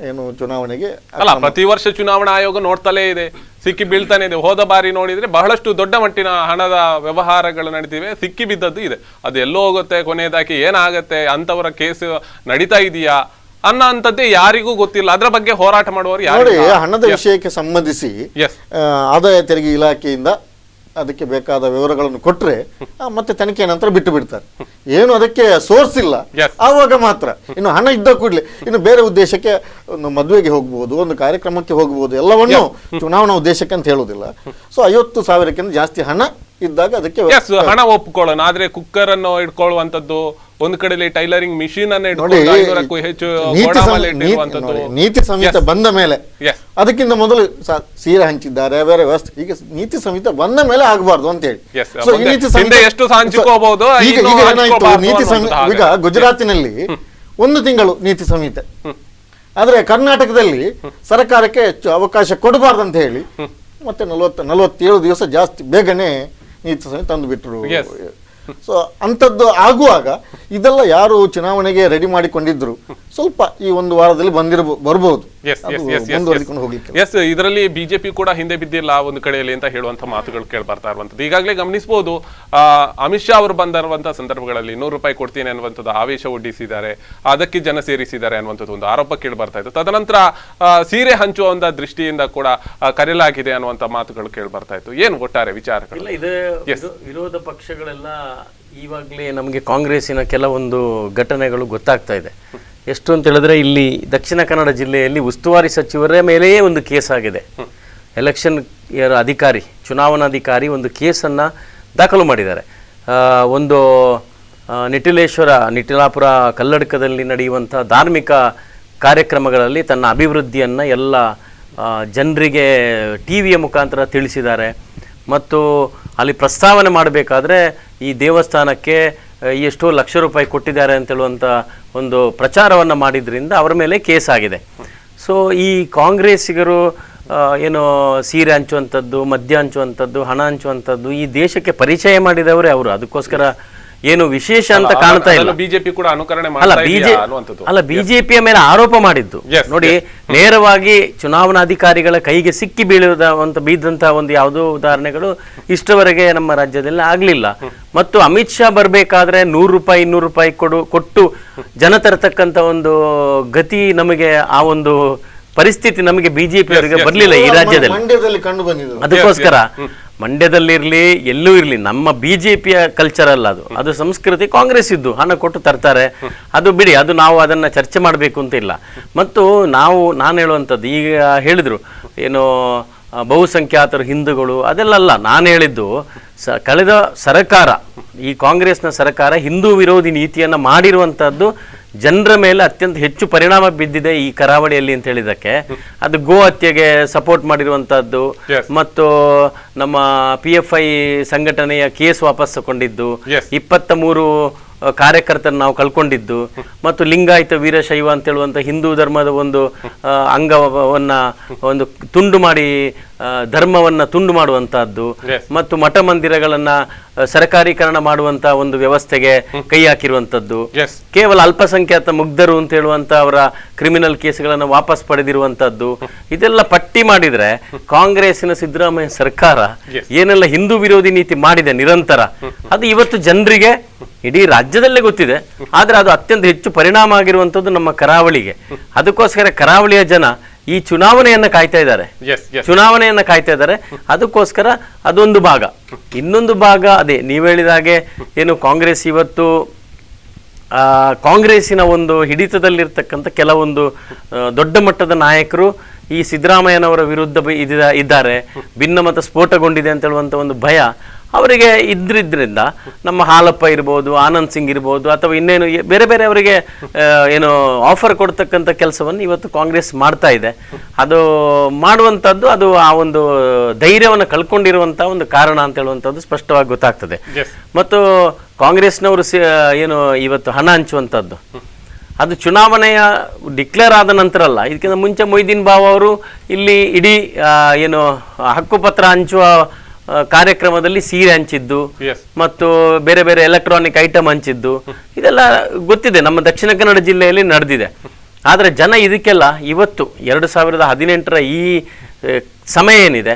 ಏನು ಚುನಾವಣೆಗೆ ಅಲ್ಲ, ಪ್ರತಿ ವರ್ಷ ಚುನಾವಣಾ ಆಯೋಗ ನೋಡ್ತಲೇ ಇದೆ, ಸಿಕ್ಕಿ ಬೀಳ್ತಾನೆ ಇದೆ. ಹೋದ ಬಾರಿ ನೋಡಿದ್ರೆ ಬಹಳಷ್ಟು ದೊಡ್ಡ ಮಟ್ಟಿನ ಹಣದ ವ್ಯವಹಾರಗಳು ನಡೀತಿವೆ, ಸಿಕ್ಕಿ ಬಿದ್ದದ್ದು ಇದೆ. ಅದು ಎಲ್ಲೋ ಹೋಗುತ್ತೆ, ಕೊನೆಯದಾಗಿ ಏನಾಗತ್ತೆ, ಅಂತವರ ಕೇಸ್ ನಡೀತಾ ಇದೆಯಾ ಅನ್ನೋಂಥದ್ದೇ ಯಾರಿಗೂ ಗೊತ್ತಿಲ್ಲ. ಅದರ ಬಗ್ಗೆ ಹೋರಾಟ ಮಾಡುವವರು ನೋಡಿ, ಹಣದ ವಿಷಯಕ್ಕೆ ಸಂಬಂಧಿಸಿ ಆದಾಯ ತೆರಿಗೆ ಇಲಾಖೆಯಿಂದ ಅದಕ್ಕೆ ಬೇಕಾದ ವಿವರಗಳನ್ನು ಕೊಟ್ಟರೆ ಮತ್ತೆ ತನಿಖೆ ನಂತರ ಬಿಟ್ಟು ಬಿಡ್ತಾರೆ. ಏನು ಅದಕ್ಕೆ ಸೋರ್ಸ್ ಇಲ್ಲ ಆವಾಗ ಮಾತ್ರ. ಇನ್ನು ಹಣ ಇದ್ದ ಕೂಡಲೇ ಇನ್ನು ಬೇರೆ ಉದ್ದೇಶಕ್ಕೆ ಒಂದು ಮದುವೆಗೆ ಹೋಗ್ಬೋದು, ಒಂದು ಕಾರ್ಯಕ್ರಮಕ್ಕೆ ಹೋಗ್ಬೋದು, ಎಲ್ಲವನ್ನು ಚುನಾವಣಾ ಉದ್ದೇಶಕ್ಕೆ ಅಂತ ಹೇಳುವುದಿಲ್ಲ. ಸೊ 50,000ಕ್ಕಿಂತ ಜಾಸ್ತಿ ಹಣ ಇದ್ದಾಗ ಅದಕ್ಕೆ ಹಣ ಒಪ್ಪಿಕೊಳ್ಳೋಣ. ಆದ್ರೆ ಕುಕ್ಕರ್ ಅನ್ನು ಇಟ್ಕೊಳ್ಳುವಂತದ್ದು, ಒಂದು ಕಡೆಯಲ್ಲಿ ಟೈಲರಿಂಗ್ ಮಿಷಿನ್ ಅನ್ನು ಹೆಚ್ಚು ನೀತಿ ಸಂಹಿತೆ ಬಂದ ಮೇಲೆ, ಅದಕ್ಕಿಂತ ಮೊದಲು ಸೀರೆ ಹಂಚಿದ್ದಾರೆ, ಬೇರೆ ವ್ಯವಸ್ಥೆ. ಈಗ ನೀತಿ ಸಂಹಿತೆ ಬಂದ ಮೇಲೆ ಆಗಬಾರ್ದು ಅಂತ ಹೇಳಿ. ಈಗ ಗುಜರಾತಿನಲ್ಲಿ 1 ತಿಂಗಳು ನೀತಿ ಸಂಹಿತೆ, ಆದ್ರೆ ಕರ್ನಾಟಕದಲ್ಲಿ ಸರ್ಕಾರಕ್ಕೆ ಹೆಚ್ಚು ಅವಕಾಶ ಕೊಡಬಾರ್ದು ಅಂತ ಹೇಳಿ ಮತ್ತೆ 47 ದಿವಸ ಜಾಸ್ತಿ ಬೇಗನೆ ನೀತಿ ಸಂಹಿತೆ ತಂದು ಬಿಟ್ಟರು. ಸೊ ಅಂಥದ್ದು ಆಗುವಾಗ ಇದೆಲ್ಲ ಯಾರು ಚುನಾವಣೆಗೆ ರೆಡಿ ಮಾಡಿಕೊಂಡಿದ್ರು ಸ್ವಲ್ಪ ಈ ಒಂದು ವಾರದಲ್ಲಿ ಬರ್ಬೋದು. ಎಸ್, ಇದರಲ್ಲಿ ಬಿಜೆಪಿ ಕೂಡ ಹಿಂದೆ ಬಿದ್ದಿಲ್ಲ ಒಂದು ಕಡೆಯಲ್ಲಿ ಅಂತ ಹೇಳುವಂತ ಮಾತುಗಳು ಕೇಳಿ ಬರ್ತಾ ಇರುವಂತದ್ದು. ಈಗಾಗಲೇ ಗಮನಿಸಬಹುದು, ಅಮಿತ್ ಶಾ ಅವರು ಬಂದಿರುವಂತಹ ಸಂದರ್ಭಗಳಲ್ಲಿ 100 ರೂಪಾಯಿ ಕೊಡ್ತೀನಿ ಅನ್ನುವಂಥದ್ದು ಆವೇಶ ಒಡ್ಡಿಸಿದ್ದಾರೆ, ಅದಕ್ಕೆ ಜನ ಸೇರಿಸಿದ್ದಾರೆ ಅನ್ನುವಂಥದ್ದು ಒಂದು ಆರೋಪ ಕೇಳಿ ಬರ್ತಾ ಇತ್ತು. ತದನಂತರ ಸೀರೆ ಹಂಚುವಂತ ದೃಷ್ಟಿಯಿಂದ ಕೂಡ ಕರೆಯಲಾಗಿದೆ ಅನ್ನುವಂಥ ಮಾತುಗಳು ಕೇಳಿ ಬರ್ತಾ ಇತ್ತು. ಏನು ಒಟ್ಟಾರೆ ವಿಚಾರಗಳು? ವಿರೋಧ ಪಕ್ಷಗಳೆಲ್ಲ ಈವಾಗಲೇ ನಮಗೆ ಕಾಂಗ್ರೆಸ್ಸಿನ ಕೆಲವೊಂದು ಘಟನೆಗಳು ಗೊತ್ತಾಗ್ತಾ ಇದೆ. ಎಷ್ಟು ಅಂತ ಹೇಳಿದ್ರೆ, ಇಲ್ಲಿ ದಕ್ಷಿಣ ಕನ್ನಡ ಜಿಲ್ಲೆಯಲ್ಲಿ ಉಸ್ತುವಾರಿ ಸಚಿವರ ಮೇಲೆಯೇ ಒಂದು ಕೇಸ್ ಆಗಿದೆ. ಎಲೆಕ್ಷನ್ ಅಧಿಕಾರಿ, ಚುನಾವಣಾಧಿಕಾರಿ ಒಂದು ಕೇಸನ್ನು ದಾಖಲು ಮಾಡಿದ್ದಾರೆ. ಒಂದು ನಿಟಿಲಾಪುರ ಕಲ್ಲಡ್ಕದಲ್ಲಿ ನಡೆಯುವಂಥ ಧಾರ್ಮಿಕ ಕಾರ್ಯಕ್ರಮಗಳಲ್ಲಿ ತನ್ನ ಅಭಿವೃದ್ಧಿಯನ್ನು ಎಲ್ಲ ಜನರಿಗೆ ಟಿ ವಿಯ ಮುಖಾಂತರ ತಿಳಿಸಿದ್ದಾರೆ. ಮತ್ತು ಅಲ್ಲಿ ಪ್ರಸ್ತಾವನೆ ಮಾಡಬೇಕಾದ್ರೆ ಈ ದೇವಸ್ಥಾನಕ್ಕೆ ಎಷ್ಟೋ ಲಕ್ಷ ರೂಪಾಯಿ ಕೊಟ್ಟಿದ್ದಾರೆ ಅಂತೇಳುವಂಥ ಒಂದು ಪ್ರಚಾರವನ್ನು ಮಾಡಿದ್ರಿಂದ ಅವರ ಮೇಲೆ ಕೇಸ್ ಆಗಿದೆ. ಸೊ ಈ ಕಾಂಗ್ರೆಸ್ಸಿಗರು ಏನೋ ಸೀರೆ ಹಂಚುವಂಥದ್ದು, ಮದ್ಯ ಹಂಚುವಂಥದ್ದು, ಹಣ ಹಂಚುವಂಥದ್ದು ಈ ದೇಶಕ್ಕೆ ಪರಿಚಯ ಮಾಡಿದವರೇ ಅವರು. ಅದಕ್ಕೋಸ್ಕರ ಏನು ವಿಶೇಷ ಅಂತ ಕಾಣ್ತಾ ಇಲ್ಲ. ಬಿಜೆಪಿ ಕೂಡ ಅನುಕರಣೆ ಅಲ್ಲ, ಬಿಜೆಪಿಯ ಮೇಲೆ ಆರೋಪ ಮಾಡಿದ್ದು ನೋಡಿ, ನೇರವಾಗಿ ಚುನಾವಣಾಧಿಕಾರಿಗಳ ಕೈಗೆ ಸಿಕ್ಕಿ ಬಿದ್ದಂತಹ ಒಂದು ಯಾವುದೋ ಉದಾಹರಣೆಗಳು ಇಷ್ಟವರೆಗೆ ನಮ್ಮ ರಾಜ್ಯದಲ್ಲಿ ಆಗ್ಲಿಲ್ಲ. ಮತ್ತು ಅಮಿತ್ ಶಾ ಬರ್ಬೇಕಾದ್ರೆ 100 ರೂಪಾಯಿ 200 ರೂಪಾಯಿ ಕೊಟ್ಟು ಜನ ತರತಕ್ಕಂತ ಒಂದು ಗತಿ ನಮಗೆ, ಆ ಒಂದು ಪರಿಸ್ಥಿತಿ ನಮಗೆ ಬಿಜೆಪಿ ಅವರಿಗೆ ಬರ್ಲಿಲ್ಲ ಈ ರಾಜ್ಯದಲ್ಲಿ. ಅದಕ್ಕೋಸ್ಕರ ಮಂಡ್ಯದಲ್ಲಿರ್ಲಿ ಎಲ್ಲೂ ಇರ್ಲಿ, ನಮ್ಮ ಬಿಜೆಪಿಯ ಕಲ್ಚರ್ ಅಲ್ಲ ಅದು ಸಂಸ್ಕೃತಿ. ಕಾಂಗ್ರೆಸ್ ಇದ್ದು ಹಣ ಕೊಟ್ಟು ತರ್ತಾರೆ, ಅದು ಬಿಡಿ, ಅದು ನಾವು ಅದನ್ನ ಚರ್ಚೆ ಮಾಡಬೇಕು ಅಂತ ಇಲ್ಲ. ಮತ್ತು ನಾನು ಹೇಳುವಂಥದ್ದು, ಈಗ ಹೇಳಿದ್ರು ಏನೋ ಬಹುಸಂಖ್ಯಾತರು ಹಿಂದೂಗಳು, ಅದೆಲ್ಲ ಅಲ್ಲ. ನಾನು ಹೇಳಿದ್ದು ಕಳೆದ ಸರ್ಕಾರ, ಈ ಕಾಂಗ್ರೆಸ್ನ ಸರ್ಕಾರ ಹಿಂದೂ ವಿರೋಧಿ ನೀತಿಯನ್ನು ಮಾಡಿರುವಂಥದ್ದು ಜನರ ಮೇಲೆ ಅತ್ಯಂತ ಹೆಚ್ಚು ಪರಿಣಾಮ ಬಿದ್ದಿದೆ ಈ ಕರಾವಳಿಯಲ್ಲಿ ಅಂತ ಹೇಳಿದಕ್ಕೆ. ಅದು ಗೋ ಹತ್ಯೆಗೆ ಸಪೋರ್ಟ್ ಮಾಡಿರುವಂತಹದ್ದು, ಮತ್ತು ನಮ್ಮ PFI ಸಂಘಟನೆಯ ಕೇಸ್ ವಾಪಸ್ ತಗೊಂಡಿದ್ದು, 23 ಕಾರ್ಯಕರ್ತರನ್ನು ನಾವು ಕಳ್ಕೊಂಡಿದ್ದು, ಮತ್ತು ಲಿಂಗಾಯತ ವೀರಶೈವ ಅಂತ ಹೇಳುವಂತ ಹಿಂದೂ ಧರ್ಮದ ಒಂದು ಅಂಗವನ್ನ ಒಂದು ತುಂಡು ಮಾಡಿ ಧರ್ಮವನ್ನ ತುಂಡು ಮಾಡುವಂತಹದ್ದು, ಮತ್ತು ಮಠ ಮಂದಿರಗಳನ್ನ ಸರ್ಕಾರೀಕರಣ ಮಾಡುವಂತ ಒಂದು ವ್ಯವಸ್ಥೆಗೆ ಕೈ ಹಾಕಿರುವಂತದ್ದು, ಕೇವಲ ಅಲ್ಪಸಂಖ್ಯಾತ ಮುಗ್ಧರು ಅಂತ ಹೇಳುವಂತ ಅವರ ಕ್ರಿಮಿನಲ್ ಕೇಸ್ಗಳನ್ನು ವಾಪಸ್ ಪಡೆದಿರುವಂತದ್ದು, ಇದೆಲ್ಲ ಪಟ್ಟಿ ಮಾಡಿದ್ರೆ ಕಾಂಗ್ರೆಸ್ಸಿನ ಸಿದ್ದರಾಮಯ್ಯ ಸರ್ಕಾರ ಏನೆಲ್ಲ ಹಿಂದೂ ವಿರೋಧಿ ನೀತಿ ಮಾಡಿದೆ ನಿರಂತರ, ಅದು ಇವತ್ತು ಜನರಿಗೆ ಇಡೀ ರಾಜ್ಯದಲ್ಲೇ ಗೊತ್ತಿದೆ. ಆದ್ರೆ ಅದು ಅತ್ಯಂತ ಹೆಚ್ಚು ಪರಿಣಾಮ ಆಗಿರುವಂತದ್ದು ನಮ್ಮ ಕರಾವಳಿಗೆ. ಅದಕ್ಕೋಸ್ಕರ ಕರಾವಳಿಯ ಜನ ಈ ಚುನಾವಣೆಯನ್ನ ಕಾಯ್ತಾ ಇದ್ದಾರೆ. ಅದಕ್ಕೋಸ್ಕರ ಅದೊಂದು ಭಾಗ. ಇನ್ನೊಂದು ಭಾಗ ಅದೇ ನೀವು ಹೇಳಿದ ಹಾಗೆ, ಏನು ಕಾಂಗ್ರೆಸ್ ಇವತ್ತು ಕಾಂಗ್ರೆಸ್ಸಿನ ಒಂದು ಹಿಡಿತದಲ್ಲಿರ್ತಕ್ಕಂಥ ಕೆಲವೊಂದು ದೊಡ್ಡ ಮಟ್ಟದ ನಾಯಕರು ಈ ಸಿದ್ದರಾಮಯ್ಯನವರ ವಿರುದ್ಧ ಇದ್ದಾರೆ, ಭಿನ್ನಮತ ಸ್ಫೋಟಗೊಂಡಿದೆ ಅಂತ ಹೇಳುವಂತ ಒಂದು ಭಯ ಅವರಿಗೆ ಇದ್ರಿಂದ ನಮ್ಮ ಹಾಲಪ್ಪ ಇರ್ಬೋದು, ಆನಂದ್ ಸಿಂಗ್ ಇರ್ಬೋದು, ಅಥವಾ ಇನ್ನೇನು ಬೇರೆ ಬೇರೆ ಅವರಿಗೆ ಏನು ಆಫರ್ ಕೊಡ್ತಕ್ಕಂಥ ಕೆಲಸವನ್ನು ಇವತ್ತು ಕಾಂಗ್ರೆಸ್ ಮಾಡ್ತಾ ಇದೆ. ಅದು ಮಾಡುವಂಥದ್ದು, ಅದು ಆ ಒಂದು ಧೈರ್ಯವನ್ನು ಕಳ್ಕೊಂಡಿರುವಂತಹ ಒಂದು ಕಾರಣ ಅಂತ ಹೇಳುವಂಥದ್ದು ಸ್ಪಷ್ಟವಾಗಿ ಗೊತ್ತಾಗ್ತದೆ. ಮತ್ತು ಕಾಂಗ್ರೆಸ್ನವರು ಏನು ಇವತ್ತು ಹಣ ಹಂಚುವಂಥದ್ದು, ಅದು ಚುನಾವಣೆಯ ಡಿಕ್ಲೇರ್ ಆದ ನಂತರ ಅಲ್ಲ, ಇದಕ್ಕಿಂತ ಮುಂಚೆ ಮೊಯ್ದೀನ್ ಬಾವ ಅವರು ಇಲ್ಲಿ ಇಡೀ ಏನು ಹಕ್ಕುಪತ್ರ ಹಂಚುವ ಕಾರ್ಯಕ್ರಮದಲ್ಲಿ ಸೀರೆ ಹಂಚಿದ್ದು, ಮತ್ತು ಬೇರೆ ಬೇರೆ ಎಲೆಕ್ಟ್ರಾನಿಕ್ ಐಟಮ್ ಹಂಚಿದ್ದು, ಇದೆಲ್ಲ ಗೊತ್ತಿದೆ, ನಮ್ಮ ದಕ್ಷಿಣ ಕನ್ನಡ ಜಿಲ್ಲೆಯಲ್ಲಿ ನಡೆದಿದೆ. ಆದ್ರೆ ಜನ ಇದಕ್ಕೆಲ್ಲ ಇವತ್ತು 2018ರ ಈ ಸಮಯ ಏನಿದೆ,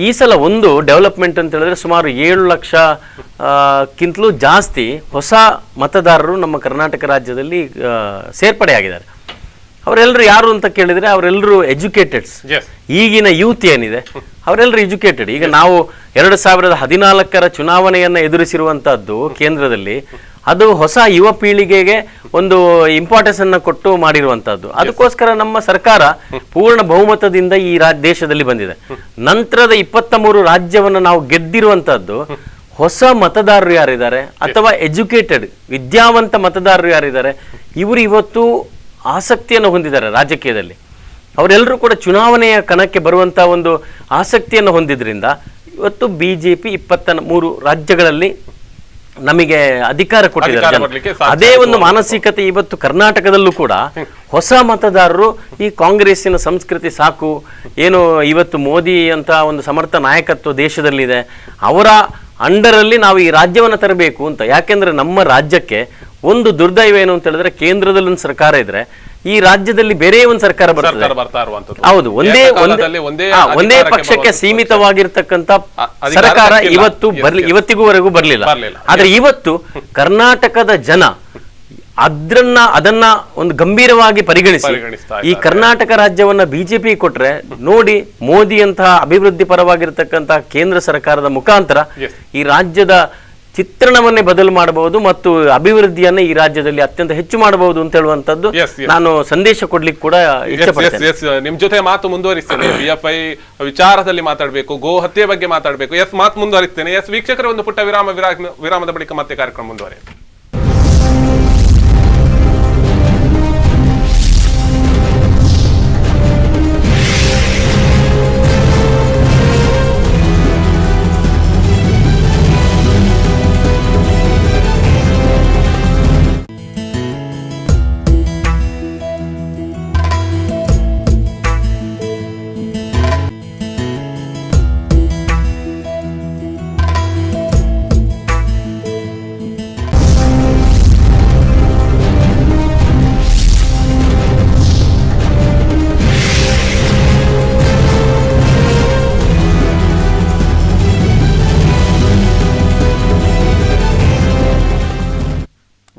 ಈ ಸಲ ಒಂದು ಡೆವಲಪ್ಮೆಂಟ್ ಅಂತ ಹೇಳಿದ್ರೆ ಸುಮಾರು 7 ಲಕ್ಷಕ್ಕಿಂತಲೂ ಜಾಸ್ತಿ ಹೊಸ ಮತದಾರರು ನಮ್ಮ ಕರ್ನಾಟಕ ರಾಜ್ಯದಲ್ಲಿ ಸೇರ್ಪಡೆಯಾಗಿದ್ದಾರೆ. ಅವರೆಲ್ಲರೂ ಯಾರು ಅಂತ ಕೇಳಿದ್ರೆ ಅವರೆಲ್ಲರೂ ಎಜುಕೇಟೆಡ್ಸ್. ಈಗಿನ ಯೂತ್ ಏನಿದೆ ಅವರೆಲ್ಲರೂ ಎಜುಕೇಟೆಡ್. ಈಗ ನಾವು 2014ರ ಚುನಾವಣೆಯನ್ನ ಎದುರಿಸಿರುವಂತಹದ್ದು ಕೇಂದ್ರದಲ್ಲಿ, ಅದು ಹೊಸ ಯುವ ಪೀಳಿಗೆಗೆ ಒಂದು ಇಂಪಾರ್ಟೆನ್ಸ್ ಅನ್ನ ಕೊಟ್ಟು ಮಾಡಿರುವಂತಹದ್ದು. ಅದಕ್ಕೋಸ್ಕರ ನಮ್ಮ ಸರ್ಕಾರ ಪೂರ್ಣ ಬಹುಮತದಿಂದ ಈ ದೇಶದಲ್ಲಿ ಬಂದಿದೆ. ನಂತರದ 23 ರಾಜ್ಯವನ್ನು ನಾವು ಗೆದ್ದಿರುವಂತಹದ್ದು ಹೊಸ ಮತದಾರರು ಯಾರಿದ್ದಾರೆ, ಅಥವಾ ಎಜುಕೇಟೆಡ್ ವಿದ್ಯಾವಂತ ಮತದಾರರು ಯಾರಿದ್ದಾರೆ, ಇವರು ಇವತ್ತು ಆಸಕ್ತಿಯನ್ನು ಹೊಂದಿದ್ದಾರೆ ರಾಜಕೀಯದಲ್ಲಿ. ಅವರೆಲ್ಲರೂ ಕೂಡ ಚುನಾವಣೆಯ ಕಣಕ್ಕೆ ಬರುವಂತ ಒಂದು ಆಸಕ್ತಿಯನ್ನು ಹೊಂದಿದ್ರಿಂದ ಇವತ್ತು ಬಿಜೆಪಿ 23 ರಾಜ್ಯಗಳಲ್ಲಿ ನಮಗೆ ಅಧಿಕಾರ ಕೊಟ್ಟಿದ್ದಾರೆ. ಅದೇ ಒಂದು ಮಾನಸಿಕತೆ ಇವತ್ತು ಕರ್ನಾಟಕದಲ್ಲೂ ಕೂಡ ಹೊಸ ಮತದಾರರು ಈ ಕಾಂಗ್ರೆಸ್ಸಿನ ಸಂಸ್ಕೃತಿ ಸಾಕು, ಏನು ಇವತ್ತು ಮೋದಿ ಅಂತ ಒಂದು ಸಮರ್ಥ ನಾಯಕತ್ವ ದೇಶದಲ್ಲಿದೆ, ಅವರ ಅಂಡರಲ್ಲಿ ನಾವು ಈ ರಾಜ್ಯವನ್ನು ತರಬೇಕು ಅಂತ. ಯಾಕೆಂದ್ರೆ ನಮ್ಮ ರಾಜ್ಯಕ್ಕೆ ಒಂದು ದುರ್ದೈವ ಏನು ಅಂತ ಹೇಳಿದ್ರೆ, ಕೇಂದ್ರದಲ್ಲಿ ಒಂದು ಸರ್ಕಾರ ಇದ್ರೆ ಈ ರಾಜ್ಯದಲ್ಲಿ ಬೇರೆ ಒಂದು ಸರ್ಕಾರ ಬರ್ತದೆ. ಹೌದು, ಒಂದೇ ಪಕ್ಷಕ್ಕೆ ಸೀಮಿತವಾಗಿರ್ತಕ್ಕಂಥ ಸರ್ಕಾರ ಇವತ್ತಿಗೂವರೆಗೂ ಬರಲಿಲ್ಲ. ಆದ್ರೆ ಇವತ್ತು ಕರ್ನಾಟಕದ ಜನ ಅದನ್ನ ಒಂದು ಗಂಭೀರವಾಗಿ ಪರಿಗಣಿಸಿ ಈ ಕರ್ನಾಟಕ ರಾಜ್ಯವನ್ನ ಬಿಜೆಪಿ ಕೊಟ್ರೆ ನೋಡಿ, ಮೋದಿ ಅಂತಹ ಅಭಿವೃದ್ಧಿ ಪರವಾಗಿರ್ತಕ್ಕಂತಹ ಕೇಂದ್ರ ಸರ್ಕಾರದ ಮುಖಾಂತರ ಈ ರಾಜ್ಯದ ಚಿತ್ರಣವನ್ನೇ ಬದಲು ಮಾಡಬಹುದು ಮತ್ತು ಅಭಿವೃದ್ಧಿಯನ್ನ ಈ ರಾಜ್ಯದಲ್ಲಿ ಅತ್ಯಂತ ಹೆಚ್ಚು ಮಾಡಬಹುದು ಅಂತ ಹೇಳುವಂತದ್ದು ನಾನು ಸಂದೇಶ ಕೊಡ್ಲಿಕ್ಕೆ ಕೂಡ ಇಷ್ಟಪಡ್ತೇನೆ. ನಿಮ್ ಜೊತೆ ಮಾತು ಮುಂದುವರಿಸ್ತೇನೆ. PFI ವಿಚಾರದಲ್ಲಿ ಮಾತಾಡಬೇಕು, ಗೋ ಹತ್ಯೆ ಬಗ್ಗೆ ಮಾತಾಡಬೇಕು. ಮಾತು ಮುಂದುವರಿಸ್ತೇನೆ. ವೀಕ್ಷಕರ ಒಂದು ಪುಟ್ಟ ವಿರಾಮದ ಬಳಿಕ ಮತ್ತೆ ಕಾರ್ಯಕ್ರಮ ಮುಂದುವರಿಯುತ್ತೆ.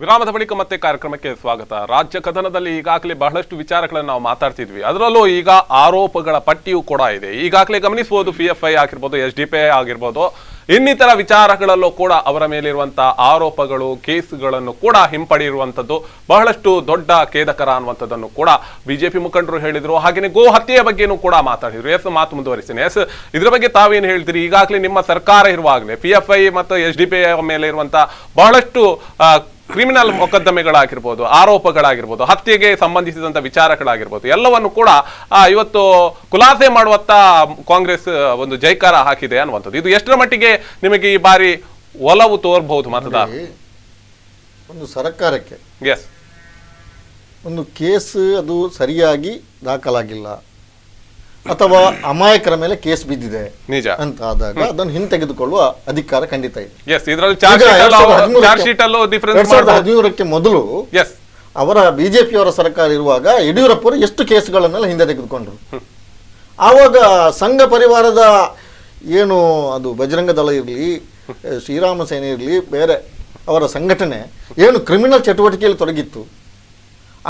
ವಿರಾಮದ ಬಳಿಕ ಮತ್ತೆ ಕಾರ್ಯಕ್ರಮಕ್ಕೆ ಸ್ವಾಗತ. ರಾಜ್ಯ ಕದನದಲ್ಲಿ ಈಗಾಗಲೇ ಬಹಳಷ್ಟು ವಿಚಾರಗಳನ್ನು ನಾವು ಮಾತಾಡ್ತಿದ್ವಿ. ಅದರಲ್ಲೂ ಈಗ ಆರೋಪಗಳ ಪಟ್ಟಿಯೂ ಕೂಡ ಇದೆ. ಈಗಾಗಲೇ ಗಮನಿಸಬಹುದು, PFI ಆಗಿರ್ಬೋದು, SDPI ಆಗಿರ್ಬೋದು, ಇನ್ನಿತರ ವಿಚಾರಗಳಲ್ಲೂ ಕೂಡ ಅವರ ಮೇಲಿರುವಂತಹ ಆರೋಪಗಳು, ಕೇಸುಗಳನ್ನು ಕೂಡ ಹಿಂಪಡೆಯಿರುವಂತದ್ದು ಬಹಳಷ್ಟು ದೊಡ್ಡ ಖೇದಕರ ಅನ್ನುವಂಥದ್ದನ್ನು ಕೂಡ ಬಿಜೆಪಿ ಮುಖಂಡರು ಹೇಳಿದ್ರು. ಹಾಗೆಯೇ ಗೋ ಹತ್ಯೆಯ ಬಗ್ಗೆನೂ ಕೂಡ ಮಾತಾಡಿದ್ರು. ಮಾತು ಮುಂದುವರಿಸ್ತೇನೆ. ಇದ್ರ ಬಗ್ಗೆ ತಾವೇನು ಹೇಳ್ತೀರಿ? ಈಗಾಗಲೇ ನಿಮ್ಮ ಸರ್ಕಾರ ಇರುವಾಗಲೇ PFI ಮತ್ತು SDPI ಮೇಲೆ ಇರುವಂತಹ ಬಹಳಷ್ಟು ಕ್ರಿಮಿನಲ್ ಮೊಕದ್ದಮೆಗಳಾಗಿರ್ಬೋದು, ಆರೋಪಗಳಾಗಿರ್ಬೋದು, ಹತ್ಯೆಗೆ ಸಂಬಂಧಿಸಿದಂತ ವಿಚಾರಗಳಾಗಿರ್ಬೋದು, ಎಲ್ಲವನ್ನು ಕೂಡ ಇವತ್ತು ಖುಲಾಸೆ ಮಾಡುವತ್ತ ಕಾಂಗ್ರೆಸ್ ಒಂದು ಜೈಕಾರ ಹಾಕಿದೆ ಅನ್ನುವಂಥದ್ದು. ಇದು ಎಷ್ಟರ ಮಟ್ಟಿಗೆ ನಿಮಗೆ ಈ ಬಾರಿ ಒಲವು ತೋರ್ಬಹುದು ಮತದಾರ? ಒಂದು ಸರ್ಕಾರಕ್ಕೆ ಎಸ್ ಒಂದು ಕೇಸ್ ಅದು ಸರಿಯಾಗಿ ದಾಖಲಾಗಿಲ್ಲ ಅಥವಾ ಅಮಾಯಕರ ಮೇಲೆ ಕೇಸ್ ಬಿದ್ದಿದೆ ನಿಜ ಅಂತ ಆದಾಗ ಅದನ್ನು ಹಿಂತೆಗೆದುಕೊಳ್ಳುವ ಅಧಿಕಾರ ಖಂಡಿತ ಇದೆ. 2013ಕ್ಕೆ ಮೊದಲು ಅವರ ಬಿಜೆಪಿಯವರ ಸರ್ಕಾರ ಇರುವಾಗ ಯಡಿಯೂರಪ್ಪರು ಎಷ್ಟು ಕೇಸುಗಳನ್ನೆಲ್ಲ ಹಿಂದೆ ತೆಗೆದುಕೊಂಡ್ರು. ಆವಾಗ ಸಂಘ ಪರಿವಾರದ ಏನು ಅದು ಬಜರಂಗ ದಳ ಇರಲಿ, ಶ್ರೀರಾಮ ಸೇನೆ ಇರಲಿ, ಬೇರೆ ಅವರ ಸಂಘಟನೆ ಏನು ಕ್ರಿಮಿನಲ್ ಚಟುವಟಿಕೆಯಲ್ಲಿ ತೊಡಗಿತ್ತು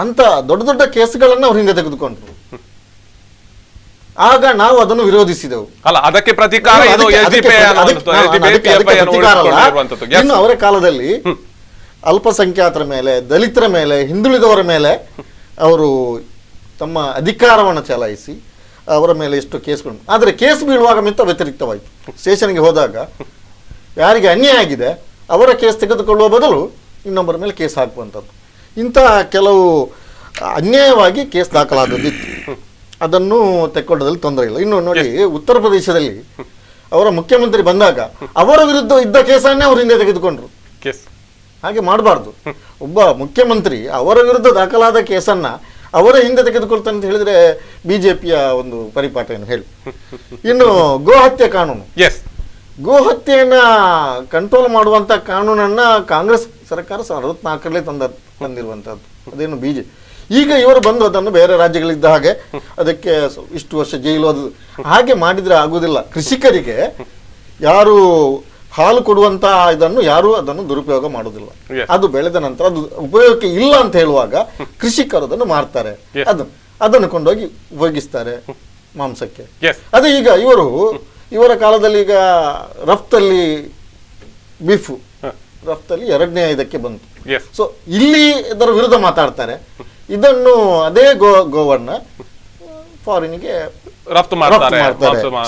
ಅಂತ ದೊಡ್ಡ ದೊಡ್ಡ ಕೇಸುಗಳನ್ನು ಅವ್ರು ಹಿಂದೆ ತೆಗೆದುಕೊಂಡ್ರು. ಆಗ ನಾವು ಅದನ್ನು ವಿರೋಧಿಸಿದೆವು. ಅಲ್ಲ, ಅದಕ್ಕೆ ಪ್ರತಿಕಾರ ಇನ್ನು ಅವರ ಕಾಲದಲ್ಲಿ ಅಲ್ಪಸಂಖ್ಯಾತರ ಮೇಲೆ, ದಲಿತರ ಮೇಲೆ, ಹಿಂದುಳಿದವರ ಮೇಲೆ ಅವರು ತಮ್ಮ ಅಧಿಕಾರವನ್ನು ಚಲಾಯಿಸಿ ಅವರ ಮೇಲೆ ಎಷ್ಟು ಕೇಸ್ಗಳು. ಆದರೆ ಕೇಸ್ ಬೀಳುವಾಗ ಮಿತ್ತ ವ್ಯತಿರಿಕ್ತವಾಯಿತು. ಸ್ಟೇಷನ್ಗೆ ಹೋದಾಗ ಯಾರಿಗೆ ಅನ್ಯಾಯ ಆಗಿದೆ ಅವರ ಕೇಸ್ ತೆಗೆದುಕೊಳ್ಳುವ ಬದಲು ಇನ್ನೊಬ್ಬರ ಮೇಲೆ ಕೇಸ್ ಹಾಕುವಂಥದ್ದು, ಇಂತಹ ಕೆಲವು ಅನ್ಯಾಯವಾಗಿ ಕೇಸ್ ದಾಖಲಾದದ್ದಿತ್ತು. ಅದನ್ನು ತೆಕ್ಕೊಳ್ಳೋದ್ರಲ್ಲಿ ತೊಂದರೆ ಇಲ್ಲ. ಇನ್ನು ನೋಡಿ, ಉತ್ತರ ಪ್ರದೇಶದಲ್ಲಿ ಅವರ ಮುಖ್ಯಮಂತ್ರಿ ಬಂದಾಗ ಅವರ ವಿರುದ್ಧ ಇದ್ದ ಕೇಸನ್ನೇ ಅವರು ಹಿಂದೆ ತೆಗೆದುಕೊಂಡ್ರು. ಹಾಗೆ ಮಾಡಬಾರ್ದು. ಒಬ್ಬ ಮುಖ್ಯಮಂತ್ರಿ ಅವರ ವಿರುದ್ಧ ದಾಖಲಾದ ಕೇಸನ್ನ ಅವರ ಹಿಂದೆ ತೆಗೆದುಕೊಳ್ತಾನೆ ಅಂತ ಹೇಳಿದ್ರೆ ಬಿಜೆಪಿಯ ಒಂದು ಪರಿಪಾಠ ಏನು ಹೇಳಿ. ಇನ್ನು ಗೋಹತ್ಯೆ ಕಾನೂನು, ಗೋಹತ್ಯೆಯನ್ನ ಕಂಟ್ರೋಲ್ ಮಾಡುವಂತ ಕಾನೂನನ್ನ ಕಾಂಗ್ರೆಸ್ ಸರ್ಕಾರ 64ರಲ್ಲಿ ತಂದಿರುವಂತದ್ದು. ಅದೇನು ಬಿಜೆಪಿ ಈಗ ಇವರು ಬಂದು ಅದನ್ನು ಬೇರೆ ರಾಜ್ಯಗಳಿದ್ದ ಹಾಗೆ ಅದಕ್ಕೆ ಇಷ್ಟು ವರ್ಷ ಜೈಲು ಅದು ಹಾಗೆ ಮಾಡಿದ್ರೆ ಆಗುವುದಿಲ್ಲ. ಕೃಷಿಕರಿಗೆ ಯಾರು ಹಾಲು ಕೊಡುವಂತ ಇದನ್ನು ಯಾರು ಅದನ್ನು ದುರುಪಯೋಗ ಮಾಡುವುದಿಲ್ಲ. ಅದು ಬೆಳೆದ ನಂತರ ಅದು ಉಪಯೋಗಕ್ಕೆ ಇಲ್ಲ ಅಂತ ಹೇಳುವಾಗ ಕೃಷಿಕರು ಅದನ್ನು ಮಾರ್ತಾರೆ, ಅದನ್ನು ಕೊಂಡೋಗಿ ಉಪಯೋಗಿಸ್ತಾರೆ ಮಾಂಸಕ್ಕೆ. ಅದು ಈಗ ಇವರ ಕಾಲದಲ್ಲಿ ಈಗ ರಫ್ತಲ್ಲಿ ಬೀಫು ರಫ್ತಲ್ಲಿ 2ನೇ ಇದಕ್ಕೆ ಬಂತು. ಸೊ ಇಲ್ಲಿ ಇದರ ವಿರುದ್ಧ ಮಾತಾಡ್ತಾರೆ. ಇದನ್ನು ಅದೇ ಗೋವನ್ನ ಫಾರಿನ್ಗೆ ರಫ್ತು ಮಾಡ್ತಾರೆ.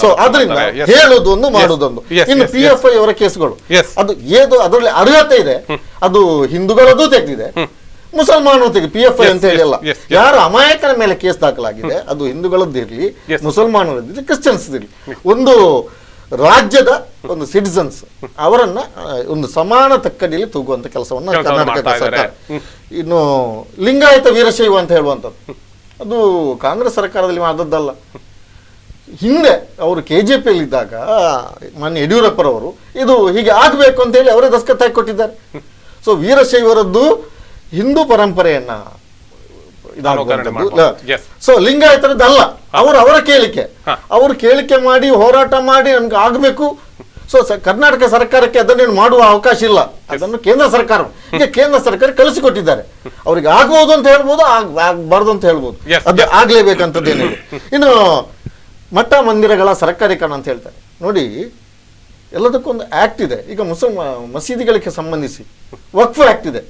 ಸೊ ಅದರಿಂದ ಹೇಳೋದೊಂದು ಮಾಡೋದೊಂದು. ಇನ್ನು PFI ಅವರ ಕೇಸ್ಗಳು ಅದು ಏದು ಅದರಲ್ಲಿ ಅರ್ಹತೆ ಇದೆ, ಅದು ಹಿಂದೂಗಳದ್ದು ತೆಗೆದಿದೆ, ಮುಸಲ್ಮಾನರು ತೆಗೆದು PFI ಅಂತ ಹೇಳಿ ಅಲ್ಲ. ಯಾರು ಅಮಾಯಕರ ಮೇಲೆ ಕೇಸ್ ದಾಖಲಾಗಿದೆ ಅದು ಹಿಂದೂಗಳದ್ದಿರ್ಲಿ, ಮುಸಲ್ಮಾನರದ್ದಿರ್ಲಿ, ಕ್ರಿಶ್ಚಿಯನ್ಸ್ ಇರ್ಲಿ, ಒಂದು ರಾಜ್ಯದ ಒಂದು ಸಿಟಿಸನ್ಸ್ ಅವರನ್ನ ಒಂದು ಸಮಾನ ತಕ್ಕಡಿಯಲ್ಲಿ ತೂಗುವಂತ ಕೆಲಸವನ್ನ ಕರ್ನಾಟಕ ಸರ್ಕಾರ. ಇನ್ನು ಲಿಂಗಾಯತ ವೀರಶೈವ ಅಂತ ಹೇಳುವಂಥದ್ದು ಅದು ಕಾಂಗ್ರೆಸ್ ಸರ್ಕಾರದಲ್ಲಿ ಆದದ್ದಲ್ಲ. ಹಿಂದೆ ಅವರು KJPಯಲ್ಲಿ ಇದ್ದಾಗ ಮಾನ್ಯ ಯಡಿಯೂರಪ್ಪರವರು ಇದು ಹೀಗೆ ಆಗ್ಬೇಕು ಅಂತ ಹೇಳಿ ಅವರೇ ದಸ್ಕತ್ ಹಾಕಿ ಕೊಟ್ಟಿದ್ದಾರೆ. ಸೊ ವೀರಶೈವರದ್ದು ಹಿಂದೂ ಪರಂಪರೆಯನ್ನ ಸೊ ಲಿಂಗಾಯತರದ್ದು ಅಲ್ಲ, ಅವರ ಕೇಳಿಕೆ, ಅವರು ಕೇಳಿಕೆ ಮಾಡಿ ಹೋರಾಟ ಮಾಡಿ ನಮ್ಗೆ ಆಗ್ಬೇಕು. ಸೊ ಕರ್ನಾಟಕ ಸರ್ಕಾರಕ್ಕೆ ಅದನ್ನೇನು ಮಾಡುವ ಅವಕಾಶ ಇಲ್ಲ, ಅದನ್ನು ಕೇಂದ್ರ ಸರ್ಕಾರ ಈಗ ಕೇಂದ್ರ ಸರ್ಕಾರ ಕಳಿಸಿಕೊಟ್ಟಿದ್ದಾರೆ. ಅವ್ರಿಗೆ ಆಗ್ಬೋದು ಅಂತ ಹೇಳ್ಬೋದು, ಆಗ್ಬಾರ್ದು ಅಂತ ಹೇಳ್ಬೋದು, ಅದು ಆಗ್ಲೇಬೇಕಂತದ್ದೇನಿದೆ. ಇನ್ನು ಮಠ ಮಂದಿರಗಳ ಸರ್ಕಾರೀಕರಣ ಅಂತ ಹೇಳ್ತಾರೆ ನೋಡಿ. ಎಲ್ಲದಕ್ಕೊಂದು ಆ್ಯಕ್ಟ್ ಇದೆ. ಈಗ ಮಸೀದಿಗಳಿಗೆ ಸಂಬಂಧಿಸಿ ವಕ್ಫ್ ಆ್ಯಕ್ಟ್ ಇದೆ.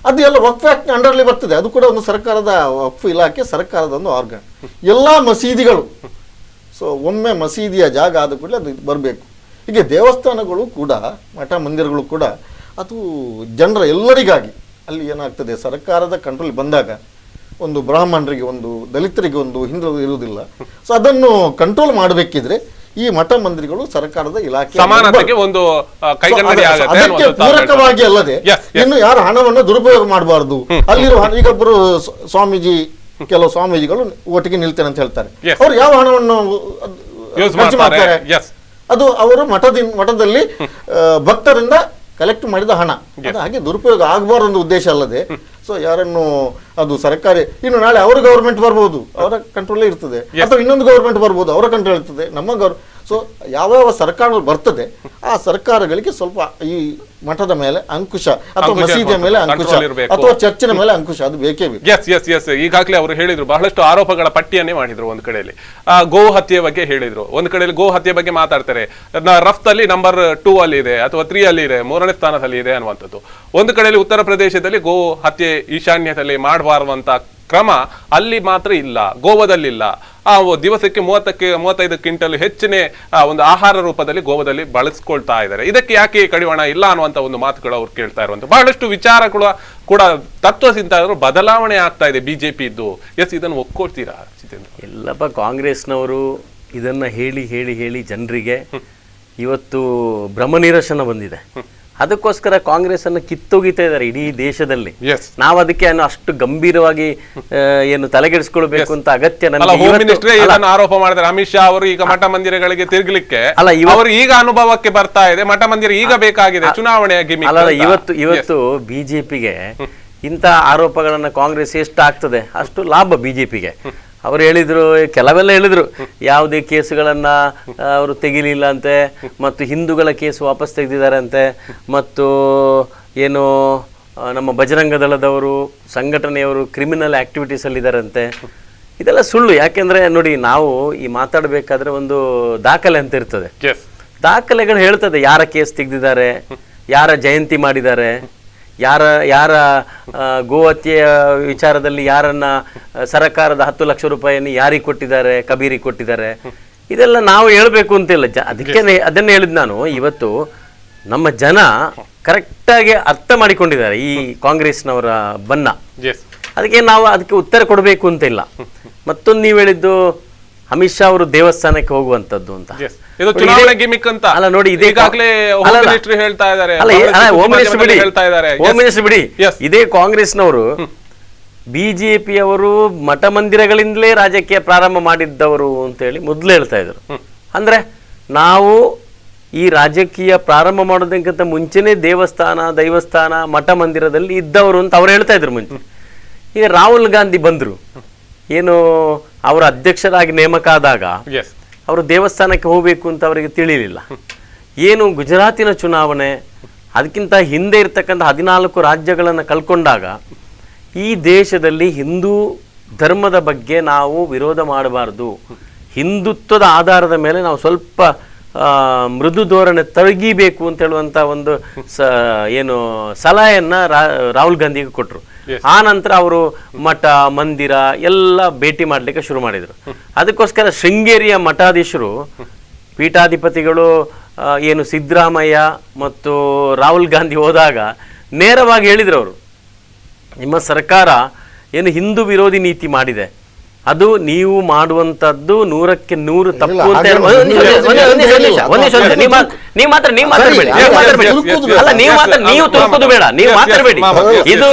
ಅದು ಎಲ್ಲ ವಕ್ಫ್ ಆ್ಯಕ್ಟ್ನ ಅಂಡರ್ಲಿ ಬರ್ತದೆ. ಅದು ಕೂಡ ಒಂದು ಸರ್ಕಾರದ ವಕ್ಫ್ ಇಲಾಖೆ, ಸರ್ಕಾರದ ಒಂದು ಆರ್ಗನ್. ಎಲ್ಲ ಮಸೀದಿಗಳು ಒಮ್ಮೆ ಮಸೀದಿಯ ಜಾಗ ಆದ ಕೂಡಲೇ ಅದು ಬರಬೇಕು. ಹೀಗೆ ದೇವಸ್ಥಾನಗಳು ಕೂಡ, ಮಠ ಮಂದಿರಗಳು ಕೂಡ ಅದು ಜನರ ಎಲ್ಲರಿಗಾಗಿ. ಅಲ್ಲಿ ಏನಾಗ್ತದೆ, ಸರ್ಕಾರದ ಕಂಟ್ರೋಲ್ ಬಂದಾಗ ಒಂದು ಬ್ರಾಹ್ಮಣರಿಗೆ ಒಂದು, ದಲಿತರಿಗೆ ಒಂದು, ಹಿಂದೂ ಇರುವುದಿಲ್ಲ. ಅದನ್ನು ಕಂಟ್ರೋಲ್ ಮಾಡಬೇಕಿದ್ರೆ ಈ ಮಠ ಮಂದಿರಗಳು ಸರ್ಕಾರದ ಇಲಾಖೆ ಒಂದು ಪೂರಕವಾಗಿ ಅಲ್ಲದೆ ಇನ್ನು ಯಾರು ಹಣವನ್ನು ದುರುಪಯೋಗ ಮಾಡಬಾರ್ದು. ಅಲ್ಲಿರುವ ಈಗೊಬ್ಬರು ಸ್ವಾಮೀಜಿ, ಕೆಲವು ಸ್ವಾಮೀಜಿಗಳು ಒಟ್ಟಿಗೆ ನಿಲ್ತೇನೆ ಅಂತ ಹೇಳ್ತಾರೆ. ಅವ್ರು ಯಾವ ಹಣವನ್ನು ಖರ್ಚು ಮಾಡ್ತಾರೆ? ಅದು ಅವರು ಮಠದಲ್ಲಿ ಭಕ್ತರಿಂದ ಕಲೆಕ್ಟ್ ಮಾಡಿದ ಹಣ. ಅದು ಹಾಗೆ ದುರುಪಯೋಗ ಆಗಬಾರ್ದು ಉದ್ದೇಶ ಅಲ್ಲದೆ ಯಾರನ್ನು ಅದು ಸರ್ಕಾರಿ, ಇನ್ನು ನಾಳೆ ಅವ್ರ ಗೌರ್ಮೆಂಟ್ ಬರ್ಬೋದು, ಅವರ ಕಂಟ್ರೋಲೇ ಇರ್ತದೆ, ಅಥವಾ ಇನ್ನೊಂದು ಗೌರ್ಮೆಂಟ್ ಬರ್ಬೋದು, ಅವರ ಕಂಟ್ರೋಲ್ ಇರ್ತದೆ. ನಮ್ಮ ಯಾವ ಸರ್ಕಾರ ಬರ್ತದೆ ಆ ಸರ್ಕಾರಗಳಿಗೆ ಸ್ವಲ್ಪ ಈ ಮಠದ ಮೇಲೆ ಅಂಕುಶ, ಅಥವಾ ಮಸೀದಿಯ ಮೇಲೆ ಅಂಕುಶ, ಅಥವಾ ಚರ್ಚಿನ ಮೇಲೆ ಅಂಕುಶ, ಅದು ಬೇಕೇ ಬೇಕು. ಎಸ್ ಈಗಾಗಲೇ ಅವರು ಹೇಳಿದ್ರು, ಬಹಳಷ್ಟು ಆರೋಪಗಳ ಪಟ್ಟಿಯನ್ನೇ ಮಾಡಿದ್ರು. ಒಂದ್ ಕಡೆಯಲ್ಲಿ ಗೋ ಹತ್ಯೆ ಬಗ್ಗೆ ಹೇಳಿದ್ರು, ಒಂದ್ ಕಡೆಯಲ್ಲಿ ಗೋ ಹತ್ಯೆ ಬಗ್ಗೆ ಮಾತಾಡ್ತಾರೆ. ರಫ್ತಲ್ಲಿ ನಂಬರ್ 2 ಅಲ್ಲಿ ಇದೆ ಅಥವಾ 3 ಅಲ್ಲಿ ಇದೆ, 3ನೇ ಸ್ಥಾನದಲ್ಲಿ ಇದೆ ಅನ್ನುವಂಥದ್ದು. ಒಂದು ಕಡೆಯಲ್ಲಿ ಉತ್ತರ ಪ್ರದೇಶದಲ್ಲಿ ಗೋ ಹತ್ಯೆ ಈಶಾನ್ಯದಲ್ಲಿ ಮಾಡಬಾರುವಂತ ಕ್ರಮ ಅಲ್ಲಿ ಮಾತ್ರ ಇಲ್ಲ, ಗೋವದಲ್ಲಿಲ್ಲ. ದಿವಸಕ್ಕೆ 30-35 ಕ್ವಿಂಟಲ್ ಹೆಚ್ಚಿನ ಒಂದು ಆಹಾರ ರೂಪದಲ್ಲಿ ಗೋವದಲ್ಲಿ ಬಳಸ್ಕೊಳ್ತಾ ಇದ್ದಾರೆ. ಇದಕ್ಕೆ ಯಾಕೆ ಕಡಿವಾಣ ಇಲ್ಲ ಅನ್ನುವಂತ ಒಂದು ಮಾತುಗಳು ಅವ್ರು ಕೇಳ್ತಾ ಇರುವಂತ. ಬಹಳಷ್ಟು ವಿಚಾರಗಳು ಕೂಡ ತತ್ವಸಿಂತ ಬದಲಾವಣೆ ಆಗ್ತಾ ಇದೆ ಬಿಜೆಪಿ ಇದ್ದು. ಇದನ್ನು ಒಪ್ಕೊಳ್ತೀರಾ ಜಿತೇಂದ್ರ? ಎಲ್ಲಪ್ಪ, ಕಾಂಗ್ರೆಸ್ನವರು ಇದನ್ನ ಹೇಳಿ ಹೇಳಿ ಹೇಳಿ ಜನರಿಗೆ ಇವತ್ತು ಭ್ರಮನಿರಸನ ಬಂದಿದೆ. ಅದಕ್ಕೋಸ್ಕರ ಕಾಂಗ್ರೆಸ್ ಅನ್ನು ಕಿತ್ತೊಗಿತಾ ಇದ್ದಾರೆ ಇಡೀ ದೇಶದಲ್ಲಿ. ನಾವು ಅದಕ್ಕೆ ಅಷ್ಟು ಗಂಭೀರವಾಗಿ ಏನು ತಲೆಗೆಡಿಸ್ಕೊಳ್ಬೇಕು ಅಂತ ಅಗತ್ಯ ಆರೋಪ ಮಾಡಿದ್ದಾರೆ. ಅಮಿತ್ ಶಾ ಅವರು ಈಗ ಮಠ ಮಂದಿರಗಳಿಗೆ ತಿರುಗಲಿಕ್ಕೆ ಅವರು ಈಗ ಅನುಭವಕ್ಕೆ ಬರ್ತಾ ಇದೆ, ಮಠ ಮಂದಿರ ಈಗ ಬೇಕಾಗಿದೆ ಚುನಾವಣೆ ಅಲ್ಲ. ಇವತ್ತು ಬಿಜೆಪಿಗೆ ಇಂಥ ಆರೋಪಗಳನ್ನ ಕಾಂಗ್ರೆಸ್ ಎಷ್ಟು ಆಗ್ತದೆ ಅಷ್ಟು ಲಾಭ ಬಿಜೆಪಿಗೆ. ಅವರು ಹೇಳಿದ್ರು, ಕೆಲವೆಲ್ಲ ಹೇಳಿದ್ರು, ಯಾವುದೇ ಕೇಸುಗಳನ್ನ ಅವರು ತೆಗಿಲಿಲ್ಲ ಅಂತೆ, ಮತ್ತು ಹಿಂದೂಗಳ ಕೇಸು ವಾಪಸ್ ತೆಗೆದಿದ್ದಾರೆ ಅಂತೆ, ಮತ್ತು ಏನು ನಮ್ಮ ಬಜರಂಗ ದಳದವರು ಸಂಘಟನೆಯವರು ಕ್ರಿಮಿನಲ್ ಆಕ್ಟಿವಿಟೀಸ್ ಅಲ್ಲಿ ಇದ್ದಾರಂತೆ. ಇದೆಲ್ಲ ಸುಳ್ಳು. ಯಾಕೆಂದ್ರೆ ನೋಡಿ, ನಾವು ಈ ಮಾತಾಡಬೇಕಾದ್ರೆ ಒಂದು ದಾಖಲೆ ಅಂತ ಇರ್ತದೆ. ದಾಖಲೆಗಳು ಹೇಳ್ತದೆ ಯಾರ ಕೇಸ್ ತೆಗೆದಿದ್ದಾರೆ, ಯಾರ ಜಯಂತಿ ಮಾಡಿದ್ದಾರೆ, ಯಾರ ಗೋಹತ್ಯೆಯ ವಿಚಾರದಲ್ಲಿ ಯಾರನ್ನ ಸರ್ಕಾರದ 10 ಲಕ್ಷ ರೂಪಾಯಿಯನ್ನು ಯಾರಿಗೆ ಕೊಟ್ಟಿದ್ದಾರೆ, ಕಬೀರಿಗೆ ಕೊಟ್ಟಿದ್ದಾರೆ. ಇದೆಲ್ಲ ನಾವು ಹೇಳ್ಬೇಕು ಅಂತಿಲ್ಲ. ಅದನ್ನೇ ಹೇಳಿದ್ ನಾನು. ಇವತ್ತು ನಮ್ಮ ಜನ ಕರೆಕ್ಟಾಗಿ ಅರ್ಥ ಮಾಡಿಕೊಂಡಿದ್ದಾರೆ ಈ ಕಾಂಗ್ರೆಸ್ನವರ ಬನ್ನ. ಅದಕ್ಕೆ ನಾವು ಅದಕ್ಕೆ ಉತ್ತರ ಕೊಡಬೇಕು ಅಂತಿಲ್ಲ. ಮತ್ತೊಂದು ನೀವು ಹೇಳಿದ್ದು ಅಮಿತ್ ಶಾ ಅವರು ದೇವಸ್ಥಾನಕ್ಕೆ ಹೋಗುವಂತದ್ದು ಅಂತ. ಅಲ್ಲ ನೋಡಿ, ಇದೇ ಕಾಂಗ್ರೆಸ್ನವರು ಬಿಜೆಪಿಯವರು ಮಠ ಮಂದಿರಗಳಿಂದಲೇ ರಾಜಕೀಯ ಪ್ರಾರಂಭ ಮಾಡಿದ್ದವರು ಅಂತ ಹೇಳಿ ಮೊದಲು ಹೇಳ್ತಾ ಇದ್ರು. ಅಂದ್ರೆ ನಾವು ಈ ರಾಜಕೀಯ ಪ್ರಾರಂಭ ಮಾಡೋದಕ್ಕಿಂತ ಮುಂಚೆನೆ ದೈವಸ್ಥಾನ ಮಠ ಮಂದಿರದಲ್ಲಿ ಇದ್ದವರು ಅಂತ ಅವ್ರು ಹೇಳ್ತಾ ಇದ್ರು ಮುಂಚೆ. ಈಗ ರಾಹುಲ್ ಗಾಂಧಿ ಬಂದ್ರು, ಏನು ಅವರ ಅಧ್ಯಕ್ಷರಾಗಿ ನೇಮಕ ಆದಾಗ ಅವರು ದೇವಸ್ಥಾನಕ್ಕೆ ಹೋಗಬೇಕು ಅಂತ ಅವರಿಗೆ ತಿಳಿಲಿಲ್ಲ. ಏನು ಗುಜರಾತಿನ ಚುನಾವಣೆ, ಅದಕ್ಕಿಂತ ಹಿಂದೆ ಇರ್ತಕ್ಕಂಥ 14 ರಾಜ್ಯಗಳನ್ನು ಕಳ್ಕೊಂಡಾಗ ಈ ದೇಶದಲ್ಲಿ ಹಿಂದೂ ಧರ್ಮದ ಬಗ್ಗೆ ನಾವು ವಿರೋಧ ಮಾಡಬಾರ್ದು, ಹಿಂದುತ್ವದ ಆಧಾರದ ಮೇಲೆ ನಾವು ಸ್ವಲ್ಪ ಮೃದು ಧೋರಣೆ ತರಗಿಬೇಕು ಅಂತ ಹೇಳುವಂತ ಒಂದು ಏನು ಸಲಹೆಯನ್ನ ರಾಹುಲ್ ಗಾಂಧಿಗೆ ಕೊಟ್ಟರು. ಆ ನಂತರ ಅವರು ಮಠ ಮಂದಿರ ಎಲ್ಲ ಭೇಟಿ ಮಾಡ್ಲಿಕ್ಕೆ ಶುರು ಮಾಡಿದ್ರು. ಅದಕ್ಕೋಸ್ಕರ ಶೃಂಗೇರಿಯ ಮಠಾಧೀಶರು, ಪೀಠಾಧಿಪತಿಗಳು ಏನು ಸಿದ್ದರಾಮಯ್ಯ ಮತ್ತು ರಾಹುಲ್ ಗಾಂಧಿ ಹೋದಾಗ ನೇರವಾಗಿ ಹೇಳಿದ್ರು, ಅವರು ನಿಮ್ಮ ಸರ್ಕಾರ ಏನು ಹಿಂದೂ ವಿರೋಧಿ ನೀತಿ ಮಾಡಿದೆ, ಅದು ನೀವು ಮಾಡುವಂತದ್ದು 100ಕ್ಕೆ 100 ತಪ್ಪು ಅಂತ. ನೀವು ಮಾತಾಡಬೇಡಿ, ಅಲ್ಲ ನೀವು ತುರುಕುದು ಬೇಡ, ನೀವು ಮಾತಾಡಬೇಡಿ, ಇದು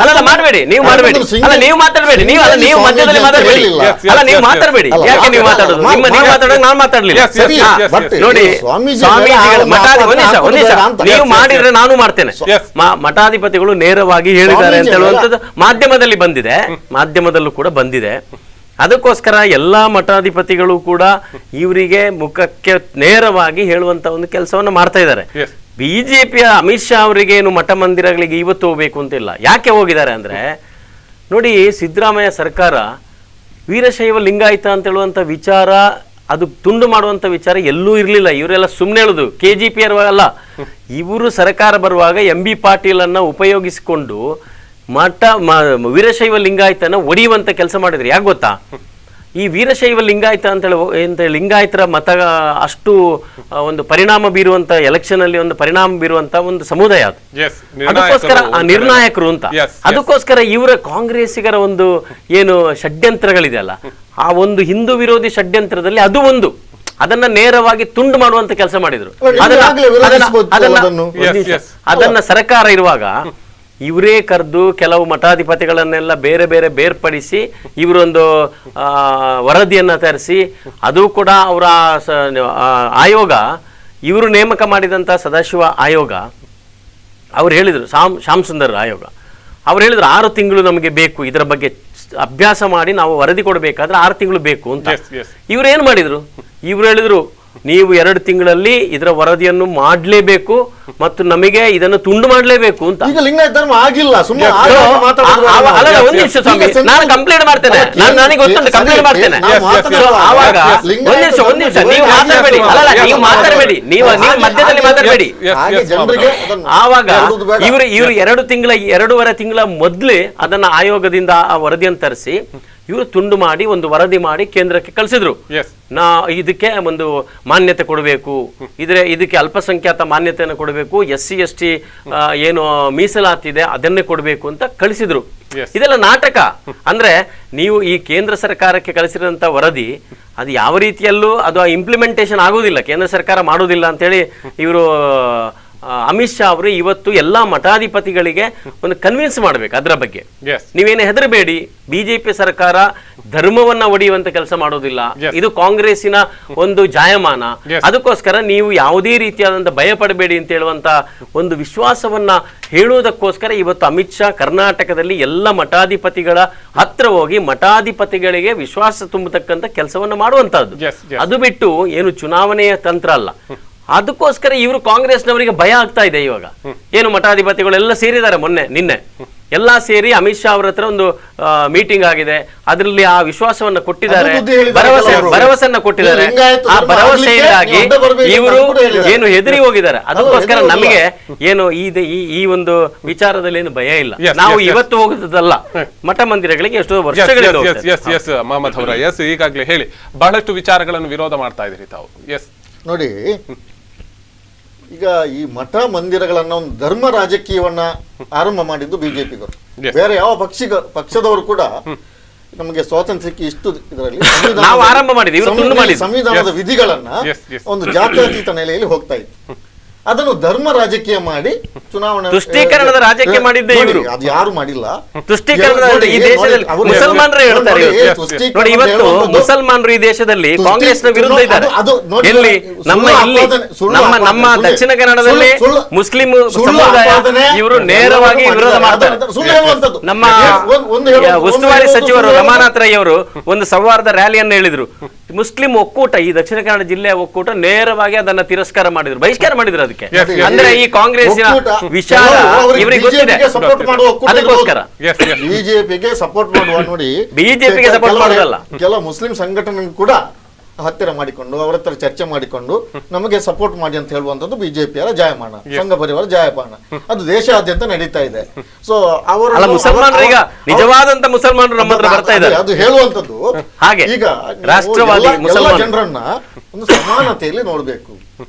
ಅಲ್ಲ ಮಾಡಬೇಡಿ, ನೀವು ಮಾಡಬೇಡಿ, ಅಲ್ಲ ನೀವು ಮಾತಾಡಬೇಡಿ, ನೀವು ಮಧ್ಯದಲ್ಲಿ ಮಾತಾಡಬೇಡಿ, ಅಲ್ಲ ನೀವು ಮಾತಾಡಬೇಡಿ. ಯಾಕೆ ನೀವು ಮಾತಾಡೋದು? ನೀವು ಮಾತಾಡೋದು ನಾನು ಮಾತಾಡ್ಲಿಲ್ಲ ನೋಡಿ. ನೀವು ಮಾಡಿದ್ರೆ ನಾನು ಮಾಡ್ತೇನೆ. ಮಠಾಧಿಪತಿಗಳು ನೇರವಾಗಿ ಹೇಳಿದ್ದಾರೆ ಅಂತ ಹೇಳುವಂಥದ್ದು ಮಾಧ್ಯಮದಲ್ಲಿ ಬಂದಿದೆ, ಮಾಧ್ಯಮದಲ್ಲೂ ಕೂಡ ಬಂದಿದೆ. ಅದಕ್ಕೋಸ್ಕರ ಎಲ್ಲಾ ಮಠಾಧಿಪತಿಗಳು ಕೂಡ ಇವರಿಗೆ ಮುಖಕ್ಕೆ ನೇರವಾಗಿ ಹೇಳುವಂತ ಒಂದು ಕೆಲಸವನ್ನು ಮಾಡ್ತಾ ಇದ್ದಾರೆ. ಬಿಜೆಪಿಯ ಅಮಿತ್ ಶಾ ಅವರಿಗೆ ಏನು ಮಠ ಮಂದಿರಗಳಿಗೆ ಇವತ್ತು ಹೋಗ್ಬೇಕು ಅಂತಿಲ್ಲ. ಯಾಕೆ ಹೋಗಿದ್ದಾರೆ ಅಂದ್ರೆ ನೋಡಿ, ಸಿದ್ದರಾಮಯ್ಯ ಸರ್ಕಾರ ವೀರಶೈವ ಲಿಂಗಾಯತ ಅಂತ ಹೇಳುವಂತ ವಿಚಾರ ಅದು ತುಂಡು ಮಾಡುವಂತ ವಿಚಾರ ಎಲ್ಲೂ ಇರಲಿಲ್ಲ. ಇವರೆಲ್ಲ ಸುಮ್ಮನೆ ಹೇಳುದು KGP ಅಲ್ಲ. ಇವರು ಸರ್ಕಾರ ಬರುವಾಗ MB ಪಾಟೀಲ್ ಅನ್ನ ಉಪಯೋಗಿಸಿಕೊಂಡು ವೀರಶೈವ ಲಿಂಗಾಯತನ ಒಡೆಯುವಂತ ಕೆಲಸ ಮಾಡಿದ್ರು. ಯಾಕೆ ಗೊತ್ತಾ? ಈ ವೀರಶೈವ ಲಿಂಗಾಯತ ಅಂತ ಲಿಂಗಾಯತರ ಮತ ಅಷ್ಟು ಒಂದು ಪರಿಣಾಮ ಬೀರುವಂತ ಎಲೆಕ್ಷನ್ ಅಲ್ಲಿ ಒಂದು ಪರಿಣಾಮ ಬೀರುವಂತ ಒಂದು ಸಮುದಾಯ ಅದು. ಅದಕ್ಕೋಸ್ಕರ ನಿರ್ಣಾಯಕರು ಅಂತ. ಅದಕ್ಕೋಸ್ಕರ ಇವರ ಕಾಂಗ್ರೆಸ್ಸಿಗರ ಒಂದು ಏನು ಷಡ್ಯಂತ್ರಗಳಿದೆಯಲ್ಲ, ಆ ಒಂದು ಹಿಂದೂ ವಿರೋಧಿ ಷಡ್ಯಂತ್ರದಲ್ಲಿ ಅದು ಒಂದು ಅದನ್ನ ನೇರವಾಗಿ ತುಂಡು ಮಾಡುವಂತ ಕೆಲಸ ಮಾಡಿದ್ರು. ಅದನ್ನ ಸರ್ಕಾರ ಇರುವಾಗ ಇವರೇ ಕರೆದು ಕೆಲವು ಮಠಾಧಿಪತಿಗಳನ್ನೆಲ್ಲ ಬೇರೆ ಬೇರೆ ಬೇರ್ಪಡಿಸಿ ಇವರೊಂದು ವರದಿಯನ್ನ ತರಿಸಿ, ಅದು ಕೂಡ ಅವರ ಆಯೋಗ, ಇವರು ನೇಮಕ ಮಾಡಿದಂಥ ಸದಾಶಿವ ಆಯೋಗ ಅವ್ರು ಹೇಳಿದರು, ಶ್ಯಾಮ್ ಸುಂದರ್ ಆಯೋಗ ಅವ್ರು ಹೇಳಿದ್ರು 6 ತಿಂಗಳು ನಮಗೆ ಬೇಕು, ಇದರ ಬಗ್ಗೆ ಅಭ್ಯಾಸ ಮಾಡಿ ನಾವು ವರದಿ ಕೊಡಬೇಕಾದ್ರೆ 6 ತಿಂಗಳು ಬೇಕು ಅಂತ. ಇವ್ರು ಏನು ಮಾಡಿದ್ರು? ಇವ್ರು ಹೇಳಿದ್ರು ನೀವು 2 ತಿಂಗಳಲ್ಲಿ ಇದರ ವರದಿಯನ್ನು ಮಾಡಲೇಬೇಕು ಮತ್ತು ನಮಗೆ ಇದನ್ನು ತುಂಡು ಮಾಡಲೇಬೇಕು ಅಂತ. ಈಗ ಲಿಂಗಾಯತ ಧರ್ಮ ಆಗಿಲ್ಲ, ಸುಮ್ಮನೆ ಒಂದು ನಿಮಿಷ ಸ್ವಾಮಿ, ನಾನು ಕಂಪ್ಲೇಂಟ್ ಮಾಡ್ತೇನೆ, ನನಗೆ ಗೊತ್ತುಂಟು ಕಂಪ್ಲೇಂಟ್ ಮಾಡ್ತೇನೆ. ಆವಾಗ ಒಂದ್ ನಿಮಿಷ ನೀವು ಮಾತಾಡಬೇಡಿ, ಅಲ್ಲ ನೀವು ಮಾತಾಡಬೇಡಿ, ನೀವು ಮಧ್ಯದಲ್ಲಿ ಮಾತಾಡಬೇಡಿ. ಆವಾಗ ಇವರು 2.5 ತಿಂಗಳ ಮೊದಲೇ ಅದನ್ನ ಆಯೋಗದಿಂದ ಆ ವರದಿಯನ್ನು ತರಿಸಿ ಇವರು ತುಂಡು ಮಾಡಿ ಒಂದು ವರದಿ ಮಾಡಿ ಕೇಂದ್ರಕ್ಕೆ ಕಳಿಸಿದ್ರು. ಇದಕ್ಕೆ ಒಂದು ಮಾನ್ಯತೆ ಕೊಡಬೇಕು, ಇದಕ್ಕೆ ಅಲ್ಪಸಂಖ್ಯಾತ ಮಾನ್ಯತೆಯನ್ನು ಕೊಡಬೇಕು, SC ST ಏನು ಮೀಸಲಾತಿದೆ ಅದನ್ನೇ ಕೊಡಬೇಕು ಅಂತ ಕಳಿಸಿದ್ರು. ಇದೆಲ್ಲ ನಾಟಕ. ಅಂದ್ರೆ ನೀವು ಈ ಕೇಂದ್ರ ಸರ್ಕಾರಕ್ಕೆ ಕಳಿಸಿರೋಂಥ ವರದಿ ಅದು ಯಾವ ರೀತಿಯಲ್ಲೂ ಅದು ಇಂಪ್ಲಿಮೆಂಟೇಷನ್ ಆಗೋದಿಲ್ಲ, ಕೇಂದ್ರ ಸರ್ಕಾರ ಮಾಡೋದಿಲ್ಲ ಅಂತೇಳಿ ಇವರು ಅಮಿತ್ ಶಾ ಅವರು ಇವತ್ತು ಎಲ್ಲಾ ಮಠಾಧಿಪತಿಗಳಿಗೆ ಒಂದು ಕನ್ವಿನ್ಸ್ ಮಾಡ್ಬೇಕು ಅದರ ಬಗ್ಗೆ. ನೀವೇನು ಹೆದರಬೇಡಿ, ಬಿಜೆಪಿ ಸರ್ಕಾರ ಧರ್ಮವನ್ನ ಒಡೆಯುವಂತ ಕೆಲಸ ಮಾಡೋದಿಲ್ಲ, ಇದು ಕಾಂಗ್ರೆಸ್ಸಿನ ಒಂದು ಜಾಯಮಾನ, ಅದಕ್ಕೋಸ್ಕರ ನೀವು ಯಾವುದೇ ರೀತಿಯಾದಂತ ಭಯ ಪಡಬೇಡಿ ಅಂತ ಹೇಳುವಂತ ಒಂದು ವಿಶ್ವಾಸವನ್ನ ಹೇಳುವುದಕ್ಕೋಸ್ಕರ ಇವತ್ತು ಅಮಿತ್ ಶಾ ಕರ್ನಾಟಕದಲ್ಲಿ ಎಲ್ಲ ಮಠಾಧಿಪತಿಗಳ ಹತ್ರ ಹೋಗಿ ಮಠಾಧಿಪತಿಗಳಿಗೆ ವಿಶ್ವಾಸ ತುಂಬತಕ್ಕಂತ ಕೆಲಸವನ್ನ ಮಾಡುವಂತಹದ್ದು. ಅದು ಬಿಟ್ಟು ಏನು ಚುನಾವಣೆಯ ತಂತ್ರ ಅಲ್ಲ. ಅದಕ್ಕೋಸ್ಕರ ಇವರು ಕಾಂಗ್ರೆಸ್ನವರಿಗೆ ಭಯ ಆಗ್ತಾ ಇದೆ. ಇವಾಗ ಏನು ಮಠಾಧಿಪತಿಗಳೆಲ್ಲ ಸೇರಿದ್ದಾರೆ, ನಿನ್ನೆ ಎಲ್ಲಾ ಸೇರಿ ಅಮಿತ್ ಶಾ ಅವರ ಹತ್ರ ಒಂದು ಮೀಟಿಂಗ್ ಆಗಿದೆ, ಅದರಲ್ಲಿ ಆ ವಿಶ್ವಾಸವನ್ನ ಕೊಟ್ಟಿದ್ದಾರೆ, ಭರವಸೆಯನ್ನ ಕೊಟ್ಟಿದ್ದಾರೆ. ಆ ಭರವಸೆಯಿಂದಾಗಿ ಇವರು ಏನು ಹೆದರಿ ಹೋಗಿದ್ದಾರೆ. ಅದಕ್ಕೋಸ್ಕರ ನಮಗೆ ಏನು ಈ ಒಂದು ವಿಚಾರದಲ್ಲಿ ಏನು ಭಯ ಇಲ್ಲ. ನಾವು ಇವತ್ತು ಹೋಗುದಲ್ಲ, ಮಠ ಮಂದಿರಗಳಿಗೆ ಎಷ್ಟೋ ವರ್ಷಗಳಿಂದ. ಮಹಮ್ಮದ್ ಅವರ ಈಗಾಗಲೇ ಹೇಳಿ ಬಹಳಷ್ಟು ವಿಚಾರಗಳನ್ನು ವಿರೋಧ ಮಾಡ್ತಾ ಇದ್ರಿ ತಾವು. ನೋಡಿ, ಈಗ ಈ ಮಠ ಮಂದಿರಗಳನ್ನ ಒಂದು ಧರ್ಮ ರಾಜಕೀಯವನ್ನ ಆರಂಭ ಮಾಡಿದ್ದು ಬಿಜೆಪಿಗರು. ಬೇರೆ ಯಾವ ಪಕ್ಷದವರು ಕೂಡ ನಮಗೆ ಸ್ವಾತಂತ್ರ್ಯಕ್ಕೆ ಇಷ್ಟು ಇದರಲ್ಲಿ ಸಂವಿಧಾನದ ವಿಧಿಗಳನ್ನ ಒಂದು ಜಾತ್ಯತೀತ ನೆಲೆಯಲ್ಲಿ ಹೋಗ್ತಾ ಇತ್ತು. ಅದನ್ನು ಧರ್ಮ ರಾಜಕೀಯ ಮಾಡಿ ಚುನಾವಣೆ ತುಷ್ಟೀಕರಣದ ರಾಜಕೀಯ ಮಾಡಿದ್ದೆ ಇವರು. ಅದು ಯಾರು ಮಾಡಿಲ್ಲ. ತುಷ್ಟೀಕರಣದ ಈ ದೇಶದಲ್ಲಿ ಮುಸಲ್ಮಾನರು ಹೇಳ್ತಾರೆ ನೋಡಿ, ಇವತ್ತು ಮುಸಲ್ಮಾನರು ಈ ದೇಶದಲ್ಲಿ ಕಾಂಗ್ರೆಸ್ನ ವಿರುದ್ಧ ಇದ್ದಾರೆ. ಎಲ್ಲಿ ನಮ್ಮ ದಕ್ಷಿಣ ಕನ್ನಡದಲ್ಲಿ ಮುಸ್ಲಿಂ ಸಮುದಾಯ ಇವರು ನೇರವಾಗಿ ವಿರೋಧ ಮಾಡ್ತಾರೆ. ನಮ್ಮ ಉಸ್ತುವಾರಿ ಸಚಿವರು ರಮಾನಾಥ್ ರೈ ಅವರು ಒಂದು ಸೌಹಾರ್ದ ರ್ಯಾಲಿಯನ್ನು ಹೇಳಿದ್ರು. ಮುಸ್ಲಿಂ ಒಕ್ಕೂಟ, ಈ ದಕ್ಷಿಣ ಕನ್ನಡ ಜಿಲ್ಲೆಯ ಒಕ್ಕೂಟ ನೇರವಾಗಿ ಅದನ್ನ ತಿರಸ್ಕಾರ ಮಾಡಿದ್ರು, ಬಹಿಷ್ಕಾರ ಮಾಡಿದ್ರು. ಅದಕ್ಕೆ ಅಂದ್ರೆ ಈ ಕಾಂಗ್ರೆಸ್ಸಿನ ವಿಚಾರ ಇವರಿಗೆ ಗೊತ್ತಿದೆ. ಅದಕ್ಕೋಸ್ಕರ ಬಿಜೆಪಿಗೆ ಸಪೋರ್ಟ್ ಮಾಡುವ ನೋಡಿ, ಬಿಜೆಪಿಗೆ ಸಪೋರ್ಟ್ ಮಾಡೋದಲ್ಲ, ಕೆಲವು ಮುಸ್ಲಿಂ ಸಂಘಟನೆ ಕೂಡ ಹತ್ತಿರ ಮಾಡಿಕೊಂಡು ಅವರ ಹತ್ರ ಚರ್ಚೆ ಮಾಡಿಕೊಂಡು ನಮಗೆ ಸಪೋರ್ಟ್ ಮಾಡಿ ಅಂತ ಹೇಳುವಂತದ್ದು ಬಿಜೆಪಿಯರ ಜಾಯಮಾನ, ಸಂಘ ಪರಿವಾರ ಜಾಯಮಾನ. ಅದು ದೇಶಾದ್ಯಂತ ನಡೀತಾ ಇದೆ. ಸೊ ಅವರು ಮುಸಲ್ಮಾನರೀಗ ನಿಜವಾದಂತ ಮುಸಲ್ಮಾನರು ನಮ್ಮ ಹತ್ರ ಬರ್ತಾ ಇದ್ದಾರೆ. ಅದು ಹೇಳುವಂತದ್ದು ಹಾಗೆ ಈಗ ರಾಷ್ಟ್ರವಾದಿ ಜನರನ್ನ ಒಂದು ಸಮಾನತೆಯಲ್ಲಿ ನೋಡ್ಬೇಕು.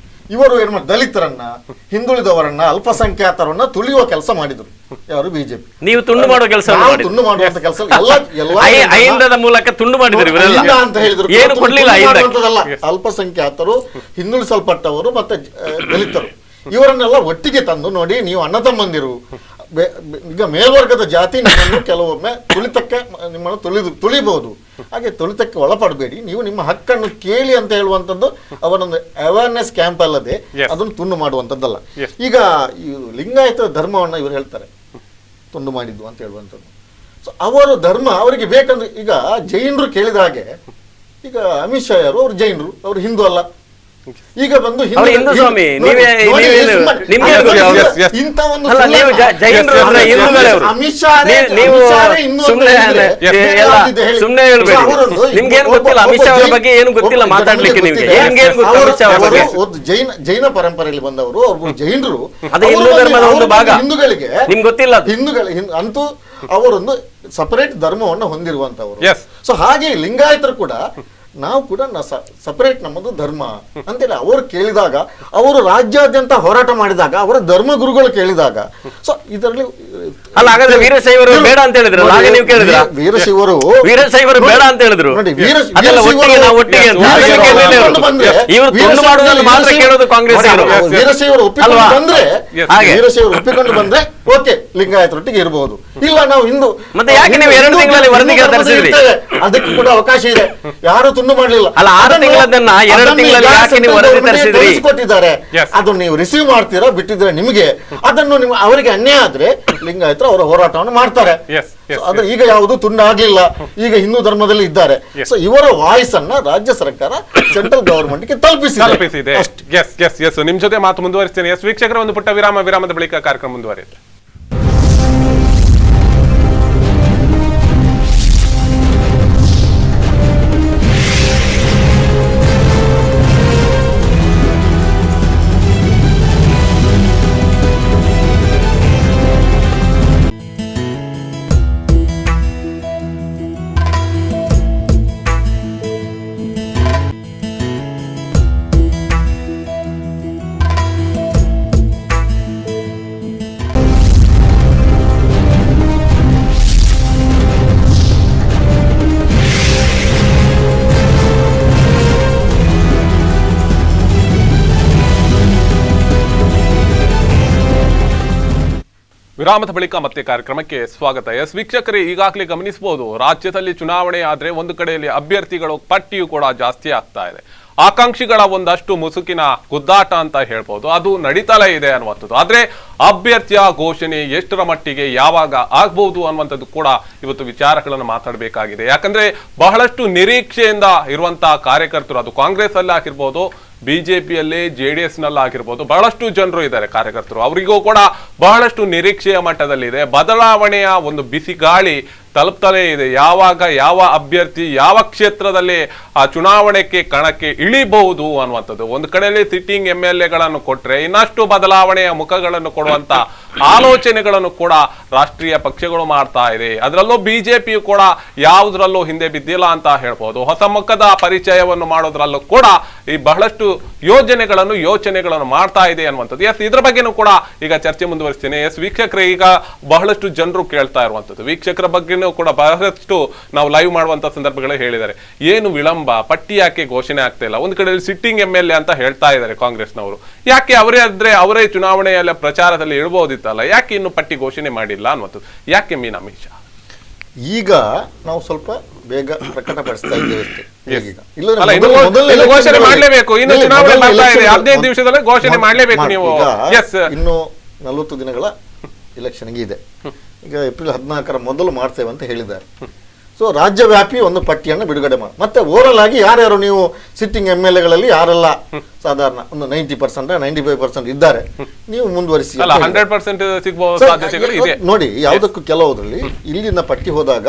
ಇವರು ಏನ್ ಮಾಡಿ ದಲಿತರನ್ನ, ಹಿಂದುಳಿದವರನ್ನ, ಅಲ್ಪಸಂಖ್ಯಾತರನ್ನ ತುಳಿಯುವ ಕೆಲಸ ಮಾಡಿದ್ರು ಯಾರು? ಬಿಜೆಪಿ. ನೀವು ತುಂಡು ಮಾಡುವ ಕೆಲಸ, ತುಂಡು ಮಾಡುವಂತ ಕೆಲಸ ಅಹಿಂದದ ಮೂಲಕ ತುಂಡು ಮಾಡಿದ್ರು ಅಂತ ಹೇಳಿದ್ರು. ಏನು ಕೊಡ್ಲಿಲ್ಲ ಅಲ್ಪಸಂಖ್ಯಾತರು, ಹಿಂದುಳಿಸಲ್ಪಟ್ಟವರು ಮತ್ತೆ ದಲಿತರು ಇವರನ್ನೆಲ್ಲ ಒಟ್ಟಿಗೆ ತಂದು ನೋಡಿ, ನೀವು ಅಣ್ಣ ತಮ್ಮಂದಿರು, ಈಗ ಮೇಲ್ವರ್ಗದ ಜಾತಿ ನಿಮ್ಮನ್ನು ಕೆಲವೊಮ್ಮೆ ನಿಮ್ಮನ್ನು ತುಳಿಬಹುದು, ಹಾಗೆ ತುಳಿತಕ್ಕೆ ಒಳಪಡಬೇಡಿ, ನೀವು ನಿಮ್ಮ ಹಕ್ಕನ್ನು ಕೇಳಿ ಅಂತ ಹೇಳುವಂಥದ್ದು ಅವರೊಂದು ಅವೇರ್ನೆಸ್ ಕ್ಯಾಂಪ್ ಅಲ್ಲದೆ ಅದನ್ನು ತುಂಡು ಮಾಡುವಂಥದ್ದಲ್ಲ. ಈಗ ಈ ಲಿಂಗಾಯತ ಧರ್ಮವನ್ನ ಇವರು ಹೇಳ್ತಾರೆ ತುಂಡು ಮಾಡಿದ್ದು ಅಂತ ಹೇಳುವಂಥದ್ದು. ಸೊ ಅವರ ಧರ್ಮ ಅವರಿಗೆ ಬೇಕಂದ್ರೆ, ಈಗ ಜೈನರು ಕೇಳಿದ ಹಾಗೆ, ಈಗ ಅಮಿತ್ ಶಾ ಯಾರು? ಅವರು ಜೈನರು, ಅವರು ಹಿಂದೂ ಅಲ್ಲ. ಈಗ ಬಂದು ಅವ್ರು ಹಿಂದೂ ಸ್ವಾಮಿ, ನಿಮ್ಗೆ ಇಂಥ ಒಂದು ಅಲ್ಲ, ನೀವು ಜೈನರು ಅಂದ್ರೆ ಹಿಂದೂಗಳೇ ಅವರು. ನೀವು ಸುಮ್ನೆ ಹೇಳ್ಬೇಕು. ನಿಮ್ಗೇನು ಗೊತ್ತಿಲ್ಲ ಅಮಿತ್ ಶಾ ಅವರ ಬಗ್ಗೆ, ಏನು ಗೊತ್ತಿಲ್ಲ ಮಾತಾಡ್ಲಿಕ್ಕೆ ನಿಮ್ಗೆ. ನಿಮ್ಗೇನು ಗೊತ್ತು ಅಮಿತ್ ಶಾ ಅವರ ಬಗ್ಗೆ? ಜೈನ ಪರಂಪರೆಯಲ್ಲಿ ಬಂದವರು, ಅವರು ಜೈನರು, ಅದು ಹಿಂದೂ ಧರ್ಮದ ಒಂದು ಭಾಗ. ಹಿಂದೂಗಳಿಗೆ ನಿಮ್ಗೆ ಗೊತ್ತಿಲ್ಲ ಅಂತೂ ಅವರೊಂದು ಸಪರೇಟ್ ಧರ್ಮವನ್ನು ಹೊಂದಿರುವಂತವರು. ಸೊ ಹಾಗೆ ಲಿಂಗಾಯತರು ಕೂಡ ನಾವು ಕೂಡ ಸಪರೇಟ್ ನಮ್ಮದು ಧರ್ಮ ಅಂತೇಳಿ ಅವರು ಕೇಳಿದಾಗ, ಅವರು ರಾಜ್ಯಾದ್ಯಂತ ಹೋರಾಟ ಮಾಡಿದಾಗ, ಅವರ ಧರ್ಮ ಗುರುಗಳು ಕೇಳಿದಾಗ, ಸೊ ಇದರಲ್ಲಿ ಅಲ್ಲ, ಹಾಗಾದ್ರೆ ವೀರಶೈವರು ಬೇಡ ಅಂತ ಹೇಳಿದ್ರು. ಹಾಗೆ ನೀವು ಕೇಳಿದ್ರ? ವೀರಶೈವರು ಬೇಡ ಅಂತ ಹೇಳಿದ್ರು. ನೋಡಿ, ಇವರು ತುಂಡು ಮಾಡುವುದನ್ನು ಮಾತ್ರ ಕೇಳೋದು ಕಾಂಗ್ರೆಸ್. ವೀರಶೈವರು ಒಪ್ಪಿಕೊಂಡು ಬಂದ್ರೆ, ವೀರಶೈವರು ಒಪ್ಪಿಕೊಂಡು ಬಂದ್ರೆ ಓಕೆ, ಲಿಂಗಾಯತರೊಟ್ಟಿಗೆ ಇರಬಹುದು. ಇಲ್ಲ ನಾವು ಹಿಂದೂ, ಮತ್ತೆ ಯಾಕೆ ನೀವು 2 ತಿಂಗಳಲ್ಲಿ ವರದಿಗೆ ತರಿಸಿದ್ರಿ? ಅದಕ್ಕೆ ಕೂಡ ಅವಕಾಶ ಇದೆ. ಯಾರು ತುಂಡು ಮಾಡಲಿಲ್ಲ. ಅಲ್ಲ, 6 ತಿಂಗಳನ್ನ 2 ತಿಂಗಳಲ್ಲಿ ಯಾಕೆ ನೀವು ವರದಿ ತರಿಸಿದ್ರಿ? ಕೊಟ್ಟಿದ್ದಾರೆ, ಅದನ್ನು ನೀವು ರಿಸೀವ್ ಮಾಡ್ತೀರಾ ಬಿಟ್ಟಿದ್ರೆ ನಿಮಗೆ, ಅದನ್ನು ನೀವು ಅವರಿಗೆ ಅನ್ಯಾಯ ಆದ್ರೆ ಲಿಂಗಾಯತರು ಅವರ ಹೋರಾಟವನ್ನು ಮಾಡ್ತಾರೆ. ಆದ್ರೆ ಈಗ ಯಾವುದು ತುಂಡಾಗ್ಲಿಲ್ಲ, ಈಗ ಹಿಂದೂ ಧರ್ಮದಲ್ಲಿ ಇದ್ದಾರೆ. ಸೊ ಇವರ ವಾಯ್ಸ್ ಅನ್ನ ರಾಜ್ಯ ಸರ್ಕಾರ ಸೆಂಟ್ರಲ್ ಗವರ್ಮೆಂಟ್ ಗೆ ತಲುಪಿಸಿದೆ. ನಿಮ್ ಜೊತೆ ಮಾತು ಮುಂದುವರಿಸ್ತೇನೆ. ವೀಕ್ಷಕರ, ಒಂದು ಪುಟ್ಟ ವಿರಾಮದ ಬಳಿಕ ಕಾರ್ಯಕ್ರಮ ಮುಂದುವರಿಯುತ್ತೆ. ವಿರಾಮದ ಬಳಿಕ ಮತ್ತೆ ಕಾರ್ಯಕ್ರಮಕ್ಕೆ ಸ್ವಾಗತ. ವೀಕ್ಷಕರೇ, ಈಗಾಗಲೇ ಗಮನಿಸಬಹುದು, ರಾಜ್ಯದಲ್ಲಿ ಚುನಾವಣೆ ಆದ್ರೆ ಒಂದು ಕಡೆಯಲ್ಲಿ ಅಭ್ಯರ್ಥಿಗಳು ಪಟ್ಟಿಯು ಕೂಡ ಜಾಸ್ತಿ ಆಗ್ತಾ ಇದೆ. ಆಕಾಂಕ್ಷಿಗಳ ಒಂದಷ್ಟು ಮುಸುಕಿನ ಗುದ್ದಾಟ ಅಂತ ಹೇಳ್ಬೋದು, ಅದು ನಡೀತಲೇ ಇದೆ ಅನ್ನುವಂಥದ್ದು. ಆದ್ರೆ ಅಭ್ಯರ್ಥಿಯ ಘೋಷಣೆ ಎಷ್ಟರ ಮಟ್ಟಿಗೆ ಯಾವಾಗ ಆಗ್ಬಹುದು ಅನ್ನುವಂಥದ್ದು ಕೂಡ ಇವತ್ತು ವಿಚಾರಗಳನ್ನು ಮಾತಾಡಬೇಕಾಗಿದೆ. ಯಾಕಂದ್ರೆ ಬಹಳಷ್ಟು ನಿರೀಕ್ಷೆಯಿಂದ ಇರುವಂತಹ ಕಾರ್ಯಕರ್ತರು, ಅದು ಕಾಂಗ್ರೆಸ್ ಅಲ್ಲಿ ಆಗಿರ್ಬೋದು, ಬಿಜೆಪಿಯಲ್ಲಿ, JDS ನಲ್ಲಿ ಆಗಿರ್ಬೋದು, ಬಹಳಷ್ಟು ಜನರು ಇದ್ದಾರೆ ಕಾರ್ಯಕರ್ತರು. ಅವರಿಗೂ ಕೂಡ ಬಹಳಷ್ಟು ನಿರೀಕ್ಷೆಯ ಮಟ್ಟದಲ್ಲಿದೆ. ಬದಲಾವಣೆಯ ಒಂದು ಬಿಸಿ ಗಾಳಿ ತಲುಪ್ತಲೇ ಇದೆ. ಯಾವಾಗ ಯಾವ ಅಭ್ಯರ್ಥಿ ಯಾವ ಕ್ಷೇತ್ರದಲ್ಲಿ ಆ ಚುನಾವಣೆಗೆ ಕಣಕ್ಕೆ ಇಳಿಬಹುದು ಅನ್ನುವಂಥದ್ದು. ಒಂದು ಕಡೆಯಲ್ಲಿ ಸಿಟ್ಟಿಂಗ್ MLAಗಳನ್ನು ಕೊಟ್ರೆ, ಇನ್ನಷ್ಟು ಬದಲಾವಣೆಯ ಮುಖಗಳನ್ನು ಕೊಡುವಂತ ಆಲೋಚನೆಗಳನ್ನು ಕೂಡ ರಾಷ್ಟ್ರೀಯ ಪಕ್ಷಗಳು ಮಾಡ್ತಾ ಇದೆ. ಅದರಲ್ಲೂ ಬಿಜೆಪಿಯು ಕೂಡ ಯಾವುದರಲ್ಲೂ ಹಿಂದೆ ಬಿದ್ದಿಲ್ಲ ಅಂತ ಹೇಳ್ಬೋದು. ಹೊಸ ಮುಖದ ಪರಿಚಯವನ್ನು ಮಾಡೋದ್ರಲ್ಲೂ ಕೂಡ ಈ ಬಹಳಷ್ಟು ಯೋಚನೆಗಳನ್ನು ಮಾಡ್ತಾ ಇದೆ ಅನ್ನುವಂಥದ್ದು. ಇದ್ರ ಬಗ್ಗೆನೂ ಕೂಡ ಈಗ ಚರ್ಚೆ ಮುಂದುವರಿಸ್ತೇನೆ. ವೀಕ್ಷಕರೇ, ಈಗ ಬಹಳಷ್ಟು ಜನರು ಕೇಳ್ತಾ ಇರುವಂಥದ್ದು, ವೀಕ್ಷಕರ ಬಗ್ಗೆ ಕೂಡ ಬಹಳಷ್ಟು ನಾವು ಲೈವ್ ಮಾಡುವಂತ ಸಂದರ್ಭಗಳು ಹೇಳಿದ್ದಾರೆ, ಏನು ವಿಳಂಬ, ಪಟ್ಟಿ ಯಾಕೆ ಘೋಷಣೆ ಆಗ್ತಾ ಇಲ್ಲ? ಒಂದು ಕಡೆ ಸಿಟ್ಟಿಂಗ್ MLA ಅಂತ ಹೇಳ್ತಾ ಇದ್ದಾರೆ ಕಾಂಗ್ರೆಸ್ನವರು. ಯಾಕೆ ಅವರೇ ಚುನಾವಣೆಯ ಪ್ರಚಾರದಲ್ಲಿ ಇಡಬಹುದಿತ್ತಲ್ಲ, ಯಾಕೆ ಇನ್ನು ಪಟ್ಟಿ ಘೋಷಣೆ ಮಾಡಿಲ್ಲ ಅನ್ನುವಂಥದ್ದು? ಯಾಕೆ ಅಮಿತ್ ಶಾ? ಈಗ ನಾವು ಸ್ವಲ್ಪ ಬೇಗ ಪ್ರಕಟಪಡಿಸ್ತಾ ಇದ್ದೇವೆ. ಘೋಷಣೆ ಮಾಡಲೇಬೇಕು, ಇನ್ನು ಚುನಾವಣೆ ಮಾಡ್ತಾ ಇದೆ, 15 ದಿವಸದಲ್ಲಿ ಘೋಷಣೆ ಮಾಡಲೇಬೇಕು ನೀವು. ಇನ್ನು 40 ದಿನಗಳ ಎಲೆಕ್ಷನ್ಗೆ ಇದೆ. ಈಗ ಏಪ್ರಿಲ್ 14ರ ಮೊದಲು ಮಾಡ್ತೇವೆ ಅಂತ ಹೇಳಿದ್ದಾರೆ. ಸೊ ರಾಜ್ಯವ್ಯಾಪಿ ಒಂದು ಪಟ್ಟಿಯನ್ನು ಬಿಡುಗಡೆ ಮಾಡಿ, ಮತ್ತೆ ಓವರಲ್ ಆಗಿ ಯಾರ್ಯಾರು ನೀವು ಸಿಟ್ಟಿಂಗ್ MLAಗಳಲ್ಲಿ ಯಾರೆಲ್ಲ ಸಾಧಾರಣ ಒಂದು 90% 95% ಇದ್ದಾರೆ, ನೀವು ಮುಂದುವರಿಸಿ. ನೋಡಿ, ಯಾವುದಕ್ಕೂ ಕೆಲವುದ್ರಲ್ಲಿ ಇಲ್ಲಿಂದ ಪಟ್ಟಿ ಹೋದಾಗ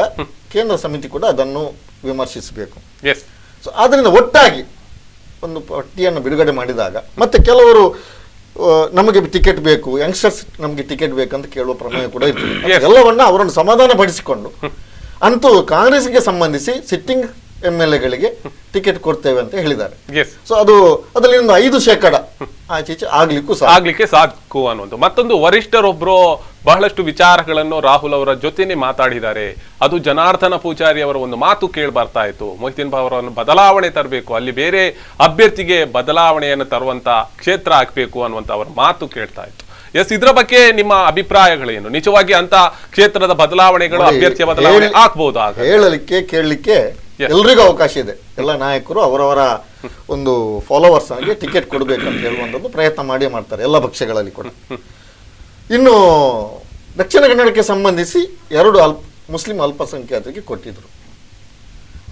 ಕೇಂದ್ರ ಸಮಿತಿ ಕೂಡ ಅದನ್ನು ವಿಮರ್ಶಿಸಬೇಕು. ಸೊ ಆದ್ರಿಂದ ಒಟ್ಟಾಗಿ ಒಂದು ಪಟ್ಟಿಯನ್ನು ಬಿಡುಗಡೆ ಮಾಡಿದಾಗ, ಮತ್ತೆ ಕೆಲವರು ನಮಗೆ ಟಿಕೆಟ್ ಬೇಕು, ಯಂಗ್ಸ್ಟರ್ಸ್ ನಮಗೆ ಟಿಕೆಟ್ ಬೇಕಂತ ಕೇಳುವ ಪ್ರಮೇಯ ಕೂಡ ಇರ್ತದೆ. ಎಲ್ಲವನ್ನ ಅವರನ್ನು ಸಮಾಧಾನ ಪಡಿಸಿಕೊಂಡು ಅಂತೂ ಕಾಂಗ್ರೆಸ್ಗೆ ಸಂಬಂಧಿಸಿ ಸಿಟ್ಟಿಂಗ್ MLAಗಳಿಗೆ ಟಿಕೆಟ್ ಕೊಡ್ತೇವೆ ಅಂತ ಹೇಳಿದ್ದಾರೆ. ಸೊ ಅದರಲ್ಲಿ ಒಂದು 5% ಆಚೀಚೆ ಆಗ್ಲಿಕ್ಕೆ ಸಾಕು ಅನ್ನೋದು. ಮತ್ತೊಂದು, ವರಿಷ್ಠರೊಬ್ರು ಬಹಳಷ್ಟು ವಿಚಾರಗಳನ್ನು ರಾಹುಲ್ ಅವರ ಜೊತೆನೆ ಮಾತಾಡಿದ್ದಾರೆ. ಅದು ಜನಾರ್ದನ ಪೂಜಾರಿ ಅವರ ಒಂದು ಮಾತು ಕೇಳಿ ಬರ್ತಾ ಇತ್ತು, ಮೊಹಿದ್ದೀನ್ ಅವರನ್ನು ಬದಲಾವಣೆ ತರಬೇಕು, ಅಲ್ಲಿ ಬೇರೆ ಅಭ್ಯರ್ಥಿಗೆ ಬದಲಾವಣೆಯನ್ನು ತರುವಂತ ಕ್ಷೇತ್ರ ಆಗ್ಬೇಕು ಅನ್ನುವಂತ ಅವರ ಮಾತು ಕೇಳ್ತಾ ಇತ್ತು. ಇದ್ರ ಬಗ್ಗೆ ನಿಮ್ಮ ಅಭಿಪ್ರಾಯಗಳೇನು? ನಿಜವಾಗಿ ಅಂತ ಕ್ಷೇತ್ರದ ಬದಲಾವಣೆಗಳು, ಅಭ್ಯರ್ಥಿಯ ಬದಲಾವಣೆ ಆಗ್ಬಹುದಾ? ಹೇಳಲಿಕ್ಕೆ ಕೇಳಲಿಕ್ಕೆ ಎಲ್ರಿಗೂ ಅವಕಾಶ ಇದೆ. ಎಲ್ಲ ನಾಯಕರು ಅವರವರ ಒಂದು ಫಾಲೋವರ್ಸ್ ಆಗಿ ಟಿಕೆಟ್ ಕೊಡಬೇಕಂತ ಹೇಳುವಂಥದ್ದು ಪ್ರಯತ್ನ ಮಾಡ್ತಾರೆ ಎಲ್ಲ ಪಕ್ಷಗಳಲ್ಲಿ ಕೂಡ. ಇನ್ನು ದಕ್ಷಿಣ ಕನ್ನಡಕ್ಕೆ ಸಂಬಂಧಿಸಿ 2 ಮುಸ್ಲಿಂ ಅಲ್ಪಸಂಖ್ಯಾತರಿಗೆ ಕೊಟ್ಟಿದ್ರು.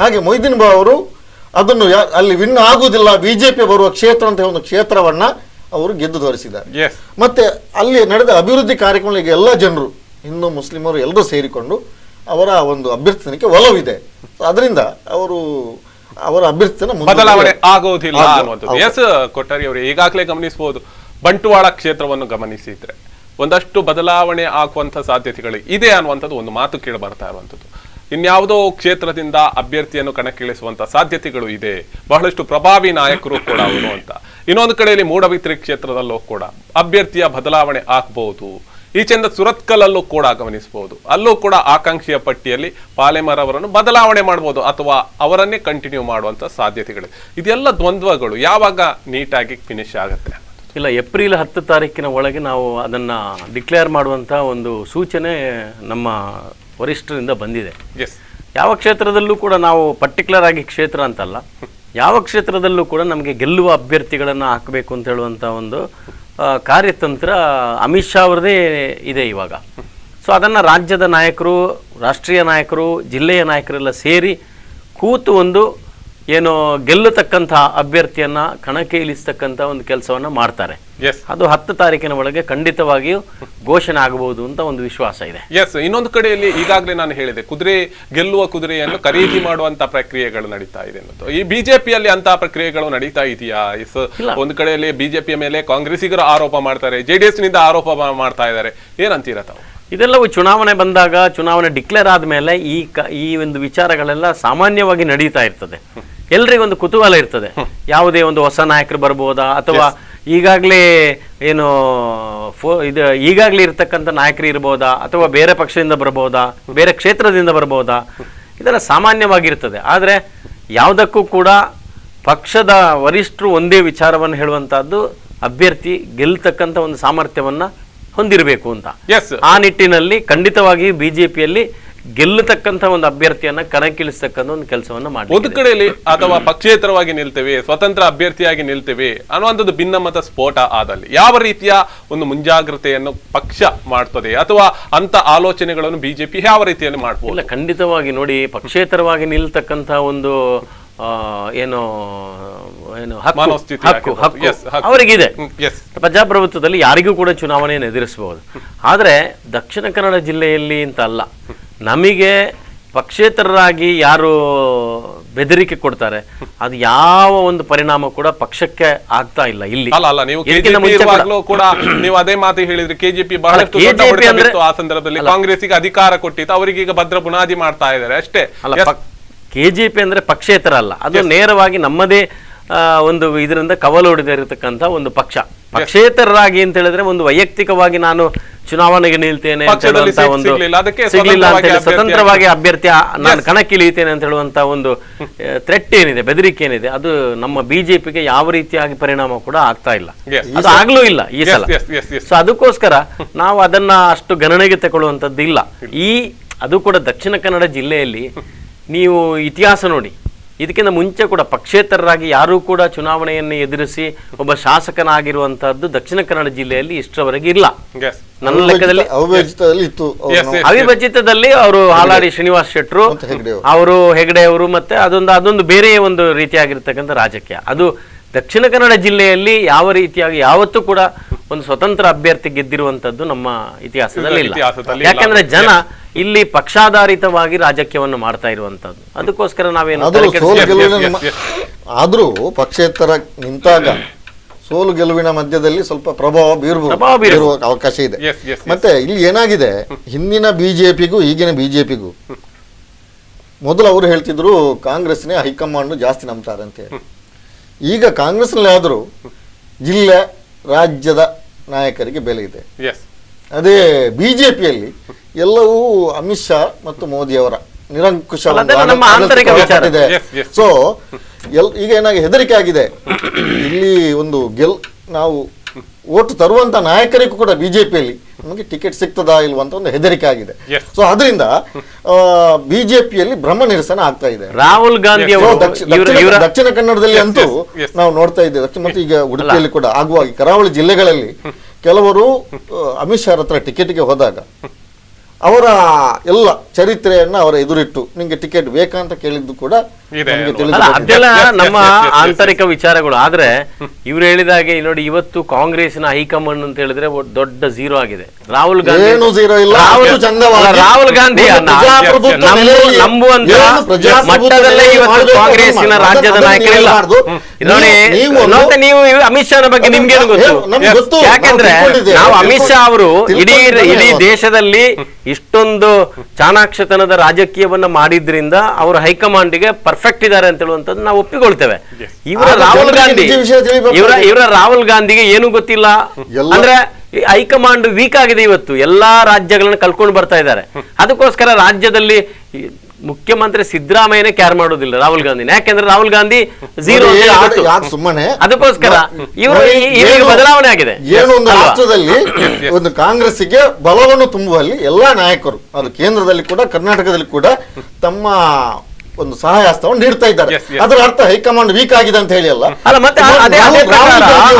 ಹಾಗೆ ಮೊಹಿದ್ದೀನ್ ಅವರು ಅದನ್ನು ಅಲ್ಲಿ ವಿನ್ ಆಗುವುದಿಲ್ಲ, ಬಿಜೆಪಿ ಬರುವ ಕ್ಷೇತ್ರ ಅಂತ ಒಂದು ಕ್ಷೇತ್ರವನ್ನ ಅವರು ಗೆದ್ದು ತೋರಿಸಿದ್ದಾರೆ. ಮತ್ತೆ ಅಲ್ಲಿ ನಡೆದ ಅಭಿವೃದ್ಧಿ ಕಾರ್ಯಕ್ರಮಗಳಿಗೆ ಎಲ್ಲ ಜನರು, ಹಿಂದೂ ಮುಸ್ಲಿಮರು ಎಲ್ಲರೂ ಸೇರಿಕೊಂಡು ಅವರ ಒಂದು ಅಭ್ಯರ್ಥನೆಗೆ ಒಲವಿದೆ. ಅದರಿಂದ ಅವರ ಅಭ್ಯರ್ಥನೆ ಬದಲಾವಣೆ ಆಗೋದಿಲ್ಲ ಅನ್ನುವಂಥದ್ದು. ಎಸ್ ಕೊಠಾರಿ ಅವರು ಈಗಾಗಲೇ ಗಮನಿಸಬಹುದು, ಬಂಟ್ವಾಳ ಕ್ಷೇತ್ರವನ್ನು ಗಮನಿಸಿದ್ರೆ ಒಂದಷ್ಟು ಬದಲಾವಣೆ ಆಗುವಂತ ಸಾಧ್ಯತೆಗಳು ಇದೆ ಅನ್ನುವಂಥದ್ದು ಒಂದು ಮಾತು ಕೇಳಿ ಬರ್ತಾ ಇರುವಂಥದ್ದು. ಇನ್ಯಾವುದೋ ಕ್ಷೇತ್ರದಿಂದ ಅಭ್ಯರ್ಥಿಯನ್ನು ಕಣಕ್ಕಿಳಿಸುವಂತ ಸಾಧ್ಯತೆಗಳು ಇದೆ, ಬಹಳಷ್ಟು ಪ್ರಭಾವಿ ನಾಯಕರು ಕೂಡ ಅವರು ಅಂತ. ಇನ್ನೊಂದು ಕಡೆಯಲ್ಲಿ ಮೂಡಬಿದ್ರೆ ಕ್ಷೇತ್ರದಲ್ಲೂ ಕೂಡ ಅಭ್ಯರ್ಥಿಯ ಬದಲಾವಣೆ ಆಗ್ಬಹುದು. ಈಚೆಯಿಂದ ಸುರತ್ಕಲ್ಲಲ್ಲೂ ಕೂಡ ಗಮನಿಸಬಹುದು, ಅಲ್ಲೂ ಕೂಡ ಆಕಾಂಕ್ಷಿಯ ಪಟ್ಟಿಯಲ್ಲಿ ಪಾಲೆಮಾರ್ ಅವರನ್ನು ಬದಲಾವಣೆ ಮಾಡಬಹುದು ಅಥವಾ ಅವರನ್ನೇ ಕಂಟಿನ್ಯೂ ಮಾಡುವಂತ ಸಾಧ್ಯತೆಗಳು. ಇದೆಲ್ಲ ದ್ವಂದ್ವಗಳು ಯಾವಾಗ ನೀಟಾಗಿ ಫಿನಿಶ್ ಆಗುತ್ತೆ? ಇಲ್ಲ, ಏಪ್ರಿಲ್ 10 ತಾರೀಕಿನ ಒಳಗೆ ನಾವು ಅದನ್ನ ಡಿಕ್ಲೇರ್ ಮಾಡುವಂತ ಒಂದು ಸೂಚನೆ ನಮ್ಮ ವರಿಷ್ಠರಿಂದ ಬಂದಿದೆ. ಯಾವ ಕ್ಷೇತ್ರದಲ್ಲೂ ಕೂಡ ನಾವು ಪರ್ಟಿಕ್ಯುಲರ್ ಆಗಿ ಕ್ಷೇತ್ರ ಅಂತಲ್ಲ, ಯಾವ ಕ್ಷೇತ್ರದಲ್ಲೂ ಕೂಡ ನಮಗೆ ಗೆಲ್ಲುವ ಅಭ್ಯರ್ಥಿಗಳನ್ನು ಹಾಕಬೇಕು ಅಂತ ಹೇಳುವಂಥ ಒಂದು ಕಾರ್ಯತಂತ್ರ ಅಮಿತ್ ಶಾ ಅವರದೇ ಇದೆ ಇವಾಗ. ಸೊ ಅದನ್ನು ರಾಜ್ಯದ ನಾಯಕರು, ರಾಷ್ಟ್ರೀಯ ನಾಯಕರು, ಜಿಲ್ಲೆಯ ನಾಯಕರೆಲ್ಲ ಸೇರಿ ಕೂತು ಒಂದು ಏನು ಗೆಲ್ಲತಕ್ಕಂಥ ಅಭ್ಯರ್ಥಿಯನ್ನ ಕಣಕ್ಕೆ ಇಳಿಸ್ತಕ್ಕಂಥ ಒಂದು ಕೆಲಸವನ್ನ ಮಾಡ್ತಾರೆ. ಅದು 10 ತಾರೀಕಿನ ಒಳಗೆ ಖಂಡಿತವಾಗಿಯೂ ಘೋಷಣೆ ಆಗಬಹುದು ಅಂತ ಒಂದು ವಿಶ್ವಾಸ ಇದೆ. ಇನ್ನೊಂದು ಕಡೆಯಲ್ಲಿ ಈಗಾಗಲೇ ನಾನು ಹೇಳಿದೆ, ಗೆಲ್ಲುವ ಕುದುರೆಯನ್ನು ಖರೀದಿ ಮಾಡುವಂತ ಪ್ರಕ್ರಿಯೆಗಳು ನಡೀತಾ ಇದೆ ಅನ್ನೋದು. ಈ ಬಿಜೆಪಿಯಲ್ಲಿ ಅಂತ ಪ್ರಕ್ರಿಯೆಗಳು ನಡೀತಾ ಇದೆಯಾ? ಒಂದು ಕಡೆಯಲ್ಲಿ ಬಿಜೆಪಿಯ ಮೇಲೆ ಕಾಂಗ್ರೆಸ್ಸಿಗರು ಆರೋಪ ಮಾಡ್ತಾರೆ, ಜೆಡಿಎಸ್ ನಿಂದ ಆರೋಪ ಮಾಡ್ತಾ ಇದ್ದಾರೆ, ಏನಂತೀರ ತಾವು? ಇದೆಲ್ಲವೂ ಚುನಾವಣೆ ಬಂದಾಗ, ಚುನಾವಣೆ ಡಿಕ್ಲೇರ್ ಆದ್ಮೇಲೆ ಈ ಒಂದು ವಿಚಾರಗಳೆಲ್ಲ ಸಾಮಾನ್ಯವಾಗಿ ನಡೀತಾ ಇರ್ತದೆ. ಎಲ್ರಿಗೊಂದು ಕುತೂಹಲ ಇರ್ತದೆ, ಯಾವುದೇ ಒಂದು ಹೊಸ ನಾಯಕರು ಬರ್ಬೋದಾ ಅಥವಾ ಈಗಾಗಲೇ ಏನು ಈಗಾಗಲೇ ಇರ್ತಕ್ಕಂಥ ನಾಯಕರು ಇರ್ಬೋದಾ ಅಥವಾ ಬೇರೆ ಪಕ್ಷದಿಂದ ಬರ್ಬೋದಾ, ಬೇರೆ ಕ್ಷೇತ್ರದಿಂದ ಬರ್ಬೋದಾ, ಇದೆಲ್ಲ ಸಾಮಾನ್ಯವಾಗಿರ್ತದೆ. ಆದರೆ ಯಾವುದಕ್ಕೂ ಕೂಡ ಪಕ್ಷದ ವರಿಷ್ಠರು ಒಂದೇ ವಿಚಾರವನ್ನು ಹೇಳುವಂತಹದ್ದು, ಅಭ್ಯರ್ಥಿ ಗೆಲ್ತಕ್ಕಂಥ ಒಂದು ಸಾಮರ್ಥ್ಯವನ್ನ ಹೊಂದಿರಬೇಕು ಅಂತ. ಆ ನಿಟ್ಟಿನಲ್ಲಿ ಖಂಡಿತವಾಗಿ ಬಿಜೆಪಿಯಲ್ಲಿ ಗೆಲ್ಲತಕ್ಕಂಥ ಒಂದು ಅಭ್ಯರ್ಥಿಯನ್ನ ಕಣಕ್ಕಿಳಿಸ್ತಕ್ಕಂಥ ಒಂದು ಕೆಲಸವನ್ನ ಮಾಡಿ, ಒಂದು ಕಡೆಯಲ್ಲಿ ಅಥವಾ ಪಕ್ಷೇತರವಾಗಿ ನಿಲ್ತೇವೆ, ಸ್ವತಂತ್ರ ಅಭ್ಯರ್ಥಿಯಾಗಿ ನಿಲ್ತೇವೆ ಅನ್ನುವಂಥದ್ದು ಭಿನ್ನಮತ ಸ್ಫೋಟ ಆದಲ್ಲಿ ಯಾವ ರೀತಿಯ ಒಂದು ಮುಂಜಾಗ್ರತೆಯನ್ನು ಪಕ್ಷ ಮಾಡ್ತದೆ ಅಥವಾ ಅಂತ ಆಲೋಚನೆಗಳನ್ನು ಬಿಜೆಪಿ ಯಾವ ರೀತಿಯಲ್ಲಿ ಮಾಡಬಹುದು? ಇಲ್ಲ, ಖಂಡಿತವಾಗಿ ನೋಡಿ, ಪಕ್ಷೇತರವಾಗಿ ನಿಲ್ತಕ್ಕಂಥ ಒಂದು ಏನು ಏನು ಹಕ್ಕು ಅವರಿಗಿದೆ. ಪ್ರಜಾಪ್ರಭುತ್ವದಲ್ಲಿ ಯಾರಿಗೂ ಕೂಡ ಚುನಾವಣೆಯನ್ನು ಎದುರಿಸಬಹುದು. ಆದರೆ ದಕ್ಷಿಣ ಕನ್ನಡ ಜಿಲ್ಲೆಯಲ್ಲಿ ಅಂತ ಅಲ್ಲ, ನಮಗೆ ಪಕ್ಷೇತರರಾಗಿ ಯಾರು ಬೆದರಿಕೆ ಕೊಡ್ತಾರೆ ಅದು ಯಾವ ಒಂದು ಪರಿಣಾಮ ಕೂಡ ಪಕ್ಷಕ್ಕೆ ಆಗ್ತಾ ಇಲ್ಲ. ಇಲ್ಲಿ ಕೂಡ ನೀವು ಅದೇ ಮಾತು ಹೇಳಿದ್ರೆ, ಕೆಜೆಪಿ ಬಹಳಷ್ಟು ಆ ಸಂದರ್ಭದಲ್ಲಿ ಕಾಂಗ್ರೆಸ್ಗೆ ಅಧಿಕಾರ ಕೊಟ್ಟಿತ್ತು, ಅವರಿಗೆ ಈಗ ಭದ್ರ ಬುನಾದಿ ಮಾಡ್ತಾ ಇದ್ದಾರೆ ಅಷ್ಟೇ. ಕೆಜೆಪಿ ಅಂದ್ರೆ ಪಕ್ಷೇತರ ಅಲ್ಲ, ಅದು ನೇರವಾಗಿ ನಮ್ಮದೇ ಒಂದು ಇದರಿಂದ ಕವಲೊಡೆದಿರತಕ್ಕಂಥ ಒಂದು ಪಕ್ಷ. ಪಕ್ಷೇತರರಾಗಿ ಅಂತ ಹೇಳಿದ್ರೆ ಒಂದು ವೈಯಕ್ತಿಕವಾಗಿ ನಾನು ಚುನಾವಣೆಗೆ ನಿಲ್ತೇನೆ ಅಂತ ಹೇಳುವಂತ ಒಂದು ಸಿಗ್ಲಿಲ್ಲ ಅಂತ ಹೇಳಿ ಸ್ವತಂತ್ರವಾಗಿ ಅಭ್ಯರ್ಥಿ ನಾನು ಕಣಕ್ಕಿಳಿತೇನೆ ಅಂತ ಹೇಳುವಂತ ಒಂದು ಥ್ರೆಟ್ ಏನಿದೆ, ಬೆದರಿಕೆ ಏನಿದೆ, ಅದು ನಮ್ಮ ಬಿಜೆಪಿಗೆ ಯಾವ ರೀತಿಯಾಗಿ ಪರಿಣಾಮ ಕೂಡ ಆಗ್ತಾ ಇಲ್ಲ, ಅದು ಆಗ್ಲೂ ಇಲ್ಲ ಈ ಸಲ. ಸೊ ಅದಕ್ಕೋಸ್ಕರ ನಾವು ಅದನ್ನ ಅಷ್ಟು ಗಣನೆಗೆ ತಗೊಳ್ಳುವಂತದ್ದು ಇಲ್ಲ. ಅದು ಕೂಡ ದಕ್ಷಿಣ ಕನ್ನಡ ಜಿಲ್ಲೆಯಲ್ಲಿ ನೀವು ಇತಿಹಾಸ ನೋಡಿ, ಇದಕ್ಕಿಂತ ಮುಂಚೆ ಕೂಡ ಪಕ್ಷೇತರರಾಗಿ ಯಾರೂ ಕೂಡ ಚುನಾವಣೆಯನ್ನು ಎದುರಿಸಿ ಒಬ್ಬ ಶಾಸಕನಾಗಿರುವಂತಹದ್ದು ದಕ್ಷಿಣ ಕನ್ನಡ ಜಿಲ್ಲೆಯಲ್ಲಿ ಇಷ್ಟರವರೆಗೆ ಇಲ್ಲ. ನನ್ನ ಲೆಕ್ಕದಲ್ಲಿ ಅವಿಭಜಿತದಲ್ಲಿ ಅವರು ಹಾಲಾಡಿ ಶ್ರೀನಿವಾಸ್ ಶೆಟ್ರು, ಅವರು ಹೆಗಡೆ ಅವರು, ಮತ್ತೆ ಅದೊಂದು ಬೇರೆ ಒಂದು ರೀತಿಯಾಗಿರ್ತಕ್ಕಂಥ ರಾಜಕೀಯ. ಅದು ದಕ್ಷಿಣ ಕನ್ನಡ ಜಿಲ್ಲೆಯಲ್ಲಿ ಯಾವ ರೀತಿಯಾಗಿ ಯಾವತ್ತೂ ಕೂಡ ಒಂದು ಸ್ವತಂತ್ರ ಅಭ್ಯರ್ಥಿ ಗೆದ್ದಿರುವಂತದ್ದು ನಮ್ಮ ಇತಿಹಾಸದಲ್ಲಿ ಇಲ್ಲ. ಯಾಕಂದ್ರೆ ಜನ ಇಲ್ಲಿ ಪಕ್ಷಾಧಾರಿತವಾಗಿ ರಾಜಕೀಯವನ್ನು ಮಾಡ್ತಾ ಇರುವಂತದ್ದು. ಅದಕ್ಕೋಸ್ಕರ ನಾವೇನು ಆದ್ರೂ ಪಕ್ಷೇತರ ನಿಂತಾಗ ಸೋಲು ಗೆಲುವಿನ ಮಧ್ಯದಲ್ಲಿ ಸ್ವಲ್ಪ ಪ್ರಭಾವ ಬೀರುವ ಅವಕಾಶ ಇದೆ. ಮತ್ತೆ ಇಲ್ಲಿ ಏನಾಗಿದೆ, ಹಿಂದಿನ ಬಿಜೆಪಿಗೂ ಈಗಿನ ಬಿಜೆಪಿಗೂ, ಮೊದಲು ಅವರು ಹೇಳ್ತಿದ್ರು ಕಾಂಗ್ರೆಸ್ನೇ ಹೈಕಮಾಂಡ್ ಜಾಸ್ತಿ ನಂಬ್ತಾರೆ ಅಂತ ಹೇಳಿ. ಈಗ ಕಾಂಗ್ರೆಸ್ನಲ್ಲಿ ಆದರೂ ಜಿಲ್ಲೆ ರಾಜ್ಯದ ನಾಯಕರಿಗೆ ಬೆಲೆ ಇದೆ. ಅದೇ ಬಿಜೆಪಿಯಲ್ಲಿ ಎಲ್ಲವೂ ಅಮಿತ್ ಶಾ ಮತ್ತು ಮೋದಿ ಅವರ ನಿರಂಕುಶ ಇದೆ. ಸೊ ಈಗ ಏನಾಗಿ ಹೆದರಿಕೆ ಆಗಿದೆ, ಇಲ್ಲಿ ಒಂದು ನಾವು ಓಟು ತರುವಂತ ನಾಯಕರಿಗೂ ಕೂಡ ಬಿಜೆಪಿಯಲ್ಲಿ ನಮಗೆ ಟಿಕೆಟ್ ಸಿಗ್ತದಾ ಇಲ್ವಾ ಅಂತ ಒಂದು ಹೆದರಿಕೆ ಆಗಿದೆ. ಸೊ ಅದರಿಂದ ಬಿಜೆಪಿಯಲ್ಲಿ ಬ್ರಹ್ಮ ನಿರಸನ ಆಗ್ತಾ ಇದೆ. ರಾಹುಲ್ ಗಾಂಧಿ ದಕ್ಷಿಣ ಕನ್ನಡದಲ್ಲಿ ಅಂತೂ ನಾವು ನೋಡ್ತಾ ಇದ್ದೇವೆ, ಮತ್ತು ಈಗ ಉಡುಪಿಯಲ್ಲಿ ಕೂಡ ಆಗುವ ಕರಾವಳಿ ಜಿಲ್ಲೆಗಳಲ್ಲಿ ಕೆಲವರು ಅಮಿತ್ ಶಾ ಹತ್ರ ಟಿಕೆಟ್ಗೆ ಹೋದಾಗ ಅವರ ಎಲ್ಲ ಚರಿತ್ರೆಯನ್ನ ಅವರ ಎದುರಿಟ್ಟು ನಿಂಗೆ ಟಿಕೆಟ್ ಬೇಕಾ ಅಂತ ಕೇಳಿದ್ದು ಕೂಡ ಇದೆ ನಮ್ಗೆ ಅಲ್ವಾ? ತಿಳಿದು ಅಲ್ಲ ಬಂದಿದೆ. ಅದೆಲ್ಲ ನಮ್ಮ ಆಂತರಿಕ ವಿಚಾರಗಳು. ಆದ್ರೆ ಇವ್ರು ಹೇಳಿದಾಗೆ ನೋಡಿ, ಇವತ್ತು ಕಾಂಗ್ರೆಸ್ನ ಹೈಕಮಾಂಡ್ ಅಂತ ಹೇಳಿದ್ರೆ ದೊಡ್ಡ ಝೀರೋ ಆಗಿದೆ. ರಾಹುಲ್ ಗಾಂಧಿ ಏನು zero ಇಲ್ಲ, ಅಷ್ಟು ಚಂದವಾಗಿ ರಾಹುಲ್ ಗಾಂಧಿ ಪ್ರಜಾಪ್ರಭುತ್ವ ನೆಲೆಯಲ್ಲಿ ನಂಬುವಂತ ಏನು ಪ್ರಜಾಪ್ರಭುತ್ವ ಮಟ್ಟದಲ್ಲೇ ಇವತ್ತು ಮಾಡಬೇಕು ಕಾಂಗ್ರೆಸ್ಸಿನ ಅದನ್ನ ರಾಜ್ಯದ ಅದನ್ನ ನಾಯಕರಿಲ್ಲ. ಮಾಡಬಾರ್ದು. ನೋಡಿ ನೀವು ನೀವು ಅಮಿತ್ ಶಾ ಬಗ್ಗೆ ನಿಮ್ಗೇನು ಗೊತ್ತು? ನಮ್ಗೆ ಗೊತ್ತು, ಯಾಕಂದ್ರೆ ನಾವು ತಿಳ್ಕೊಂಡಿದ್ದೇವೆ. ನಾವು ಅಮಿತ್ ಶಾ ಅವರು ಇಡೀ ತಿಳ್ಕೊಂಡಿದ್ದೇವೆ. ದೇಶದಲ್ಲಿ ಇಷ್ಟೊಂದು ಚಾಣಾಕ್ಷತನದ ರಾಜಕೀಯವನ್ನ ಮಾಡಿದ್ರಿಂದ ಅವರು ಹೈಕಮಾಂಡ್ಗೆ ಪರ್ಫೆಕ್ಟ್ ಇದ್ದಾರೆ ಅಂತ ಹೇಳುವಂತದ್ದು ನಾವು ಒಪ್ಪಿಕೊಳ್ತೇವೆ. ಇವರ ಆಗ ರಾಹುಲ್ ಜನರಿಗೆ ಗಾಂಧಿ ನಿಜ ವಿಷಯ ತಿಳಿಬೇಕು. ಇವರ ರಾಹುಲ್ ಗಾಂಧಿಗೆ ಏನು ಗೊತ್ತಿಲ್ಲ ಅಂದ್ರೆ ಹೈಕಮಾಂಡ್ ವೀಕ್ ಆಗಿದೆ. ಇವತ್ತು ಎಲ್ಲಾ ರಾಜ್ಯಗಳನ್ನ ಕಲ್ಕೊಂಡು ಬರ್ತಾ ಇದ್ದಾರೆ. ಅದಕ್ಕೋಸ್ಕರ ರಾಜ್ಯದಲ್ಲಿ ಮುಖ್ಯಮಂತ್ರಿ ಸಿದ್ದರಾಮಯ್ಯನೇ ಕೇರ್ ಮಾಡೋದಿಲ್ಲ ರಾಹುಲ್ ಗಾಂಧಿ. ಯಾಕೆಂದ್ರೆ ರಾಹುಲ್ ಗಾಂಧಿ ಝೀರೋ ಸುಮ್ಮನೆ ಅದಕ್ಕೋಸ್ಕರ ಇವರು ಬದಲಾವಣೆ ಆಗಿದೆ. ಏನು ಒಂದು ರಾಷ್ಟ್ರದಲ್ಲಿ ಒಂದು ಕಾಂಗ್ರೆಸ್ಸಿಗೆ ಬಲವನ್ನು ತುಂಬುವಲ್ಲಿ ಎಲ್ಲಾ ನಾಯಕರು, ಅದು ಕೇಂದ್ರದಲ್ಲಿ ಕೂಡ ಕರ್ನಾಟಕದಲ್ಲಿ ಕೂಡ ತಮ್ಮ ಒಂದು ಸಹಾಯ ಹಸ್ತವನ್ನು ನೀಡ್ತಾ ಇದ್ದಾರೆ. ಅದರ ಅರ್ಥ ಹೈಕಮಾಂಡ್ ವೀಕ್ ಆಗಿದೆ ಅಂತ ಹೇಳಿ ಅಲ್ಲ. ಮತ್ತೆ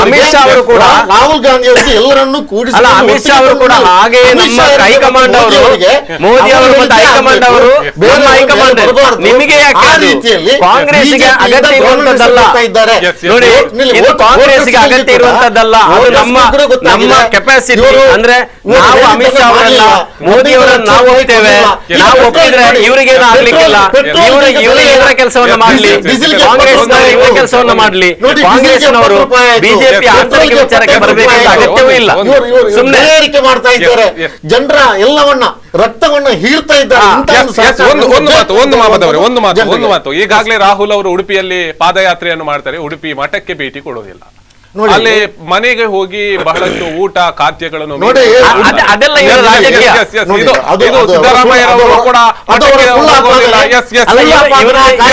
ಅಮಿತ್ ಶಾ ಅವರು ಕೂಡ ರಾಹುಲ್ ಗಾಂಧಿ ಅವರಿಗೆ ಎಲ್ಲರನ್ನೂ ಕೂಡಿಸಿ ಅಮಿತ್ ಶಾ ಅವರು ಕೂಡ ಹಾಗೆ ನಮ್ಮ ಹೈಕಮಾಂಡ್ ಅವರು ಮೋದಿ ಅವರು ಮತ್ತು ಹೈಕಮಾಂಡ್ ಅವರು ನಮ್ಮ ಹೈಕಮಾಂಡ್ ನಿಮಗೆ ಕಾಂಗ್ರೆಸ್ಗೆ ಅಗತ್ಯ ಇರುವಂತದ್ದಲ್ಲ. ನೋಡಿ, ಇದು ಕಾಂಗ್ರೆಸ್ಗೆ ಅಗತ್ಯ ಇರುವಂತದ್ದಲ್ಲ, ಅದು ನಮ್ಮ ಕೆಪಾಸಿಟಿ. ಅಂದ್ರೆ ನಾವು ಅಮಿತ್ ಶಾ ಅವರನ್ನ ಮೋದಿ ಅವರನ್ನ ನಾವು ಹೋಗ್ತೇವೆ, ನಾವು ಒಪ್ಪಿದ್ರೆ ಇವರಿಗೇನು ಆಗ್ಲಿಕ್ಕಿಲ್ಲ. ಇವರು ಇವರ ಕೆಲಸವನ್ನ ಮಾಡ್ಲಿ, ಕಾಂಗ್ರೆಸ್ನವರು ಇವರ ಕೆಲಸವನ್ನ ಮಾಡ್ಲಿ. ಕಾಂಗ್ರೆಸ್ನವರು ಬಿಜೆಪಿ ಆಂತರಿಕ ವಿಚಾರಕ್ಕೆ ಬರಬೇಕಂತ ಅಗತ್ಯವೂ ಇಲ್ಲ. ಸುಮ್ಮನೆ ಮಾಡ್ತಾ ಇದ್ದಾರೆ, ಜನರ ಎಲ್ಲವನ್ನ ರಕ್ತವನ್ನ ಹೀರ್ತಾ ಇದ್ದಾರೆ. ಒಂದು ಮಾತು ಈಗಾಗಲೇ ರಾಹುಲ್ ಅವರು ಉಡುಪಿಯಲ್ಲಿ ಪಾದಯಾತ್ರೆಯನ್ನು ಮಾಡ್ತಾರೆ, ಉಡುಪಿ ಮಠಕ್ಕೆ ಭೇಟಿ ಕೊಡೋದಿಲ್ಲ. ಅಲ್ಲಿ ಮನೆಗೆ ಹೋಗಿ ಬಹಳಷ್ಟು ಊಟ ಖಾದ್ಯಗಳನ್ನು ಅದೆಲ್ಲ ಇವರ ರಾಜಕೀಯ. ಸಿದ್ದರಾಮಯ್ಯರವರು ಕೂಡ